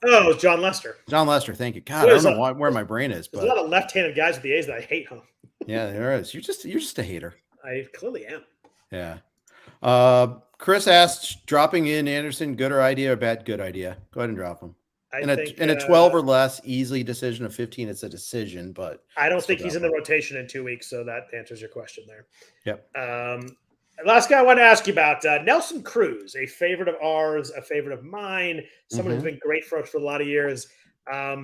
It was John Lester. John Lester, thank you. God, I don't know where my brain is. There's a lot of left-handed guys with the A's that I hate, huh? Yeah, there is. You're just a hater. I clearly am. Yeah. Chris asked, dropping in Anderson, good or idea or bad? Good idea. Go ahead and drop him. In a 12 or less, easily decision of 15, it's a decision, but I don't think he's in the rotation in 2 weeks, so that answers your question there. Yep. Last guy I want to ask you about, Nelson Cruz, a favorite of ours, a favorite of mine, someone who's been great for us for a lot of years. Has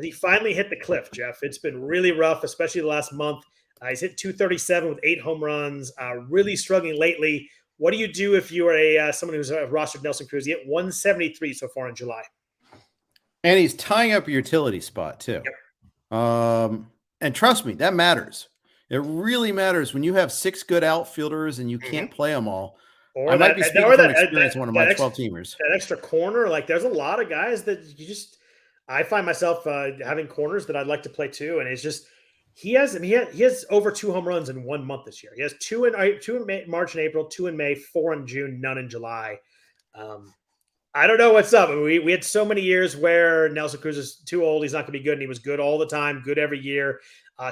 he finally hit the cliff, Jeff? It's been really rough, especially the last month. He's hit 237 with 8 home runs, really struggling lately. What do you do if you are someone who's rostered Nelson Cruz? He hit 173 so far in July. And he's tying up a utility spot too. Yep. And trust me, that matters. It really matters when you have 6 good outfielders and you can't play them all. Or I might be speaking from experience, one of my 12-teamers. That extra corner, like there's a lot of guys that you just – I find myself having corners that I'd like to play too, and it's just he has over 2 home runs in 1 month this year. He has 2 in March and April, 2 in May, 4 in June, none in July. I don't know what's up. We had so many years where Nelson Cruz is too old. He's not going to be good. And he was good all the time, good every year.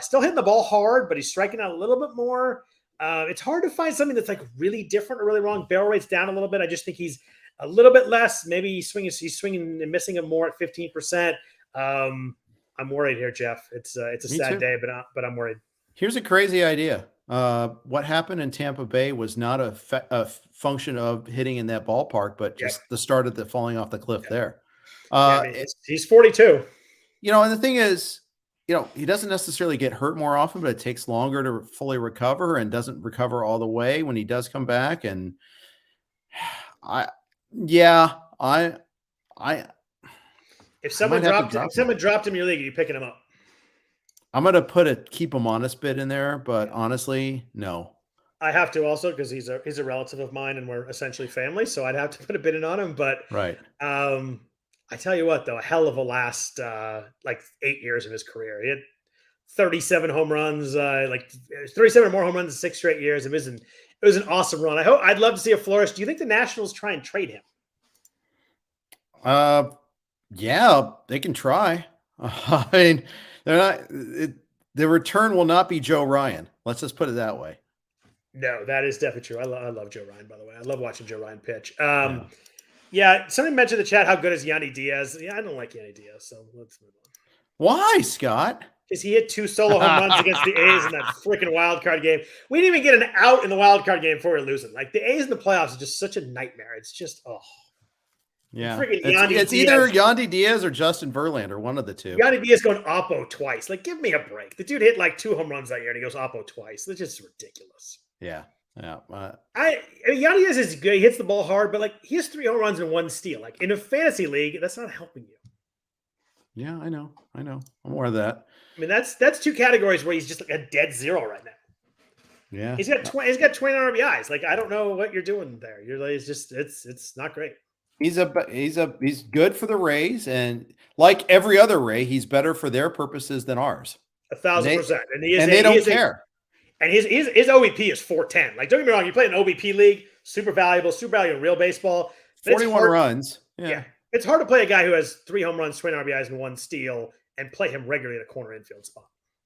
Still hitting the ball hard, but he's striking out a little bit more. It's hard to find something that's like really different or really wrong. Barrel rate's down a little bit. I just think he's a little bit less. Maybe he's swinging and missing him more at 15%. I'm worried here, Jeff. It's a sad day, but I'm worried. Here's a crazy idea. What happened in Tampa Bay was not a function of hitting in that ballpark, but just the start of the falling off the cliff there. He's 42. And the thing is, he doesn't necessarily get hurt more often, but it takes longer to fully recover and doesn't recover all the way when he does come back. And if someone dropped him in your league, are you picking him up? I'm going to keep him honest bid in there, but honestly, no. I have to also because he's a relative of mine and we're essentially family, so I'd have to put a bid in on him. But right, I tell you what, though, a hell of a last 8 years of his career. He had 37 home runs, 37 or more home runs in 6 straight years. It was an awesome run. I'd love to see a flourish. Do you think the Nationals try and trade him? Yeah, they can try. I mean. They're not. The return will not be Joe Ryan. Let's just put it that way. No, that is definitely true. I love Joe Ryan, by the way. I love watching Joe Ryan pitch. Yeah, somebody mentioned in the chat how good is Yandy Diaz. Yeah, I don't like Yandy Diaz, so let's move on. Why, Scott? Because he hit 2 solo home runs against the A's in that freaking wild card game. We didn't even get an out in the wild card game before we were losing. Like the A's in the playoffs is just such a nightmare. It's just Yeah, it's either Yandy Diaz or Justin Verlander, one of the two. Yandy Diaz going oppo twice. Like, give me a break. The dude hit like 2 home runs that year, and he goes oppo twice. It's just ridiculous. Yeah. I mean, Yandy Diaz is good. He hits the ball hard, but like he has 3 home runs and 1 steal. Like in a fantasy league, that's not helping you. Yeah, I know. I'm aware of that. I mean, that's 2 categories where he's just like a dead zero right now. Yeah, he's got 29 RBIs. Like I don't know what you're doing there. You're like it's not great. He's good for the Rays, and like every other Ray, he's better for their purposes than ours. 1,000%. And they don't care. And his OBP is 410. Like, don't get me wrong, you play an OBP league, super valuable in real baseball. 41 runs. Yeah. It's hard to play a guy who has 3 home runs, 20 RBIs, and 1 steal, and play him regularly at a corner infield spot.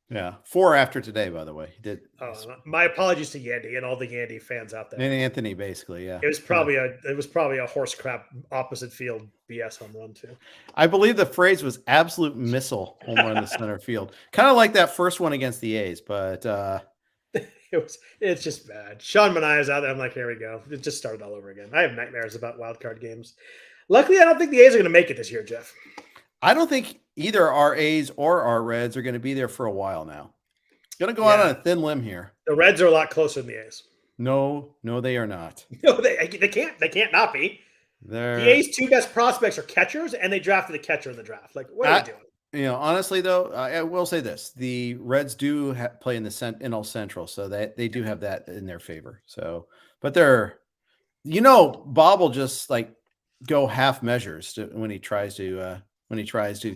Yeah, 4 after today, by the way. He did. My apologies to Yandy and all the Yandy fans out there. And Anthony, basically, yeah. It was probably a horse crap opposite field BS home run too. I believe the phrase was absolute missile home run to center field. Kind of like that first one against the A's, but it's just bad. Sean Manaea is out there. I'm like, here we go. It just started all over again. I have nightmares about wild card games. Luckily, I don't think the A's are going to make it this year, Jeff. I don't think either our A's or our Reds are going to be there for a while now. Going to go out on a thin limb here. The Reds are a lot closer than the A's. No, they are not. No, they can't. They can't not be. The A's 2 best prospects are catchers, and they drafted a catcher in the draft. Like, what are they doing? Honestly, though, I will say this: the Reds do play in the NL Central, so they do have that in their favor. So, but they're, Bob will just like go half measures when he tries to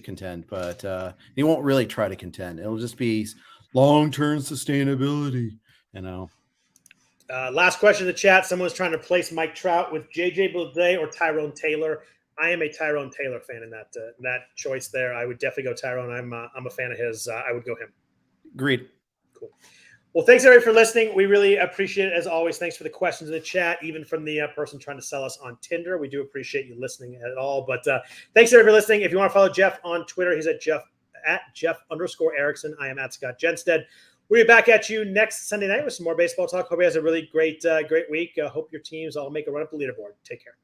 contend, but he won't really try to contend. It'll just be long-term sustainability, Last question in the chat. Someone's trying to replace Mike Trout with J.J. Bleday or Tyrone Taylor. I am a Tyrone Taylor fan in that choice there. I would definitely go Tyrone. I'm a fan of his. I would go him. Agreed. Cool. Well, thanks everybody for listening. We really appreciate it as always. Thanks for the questions in the chat, even from the person trying to sell us on Tinder. We do appreciate you listening at all. But thanks everybody for listening. If you want to follow Jeff on Twitter, he's at Jeff_Erickson. I am at Scott Jenstad. We'll be back at you next Sunday night with some more baseball talk. Hope you guys have a really great week. Hope your teams all make a run up the leaderboard. Take care.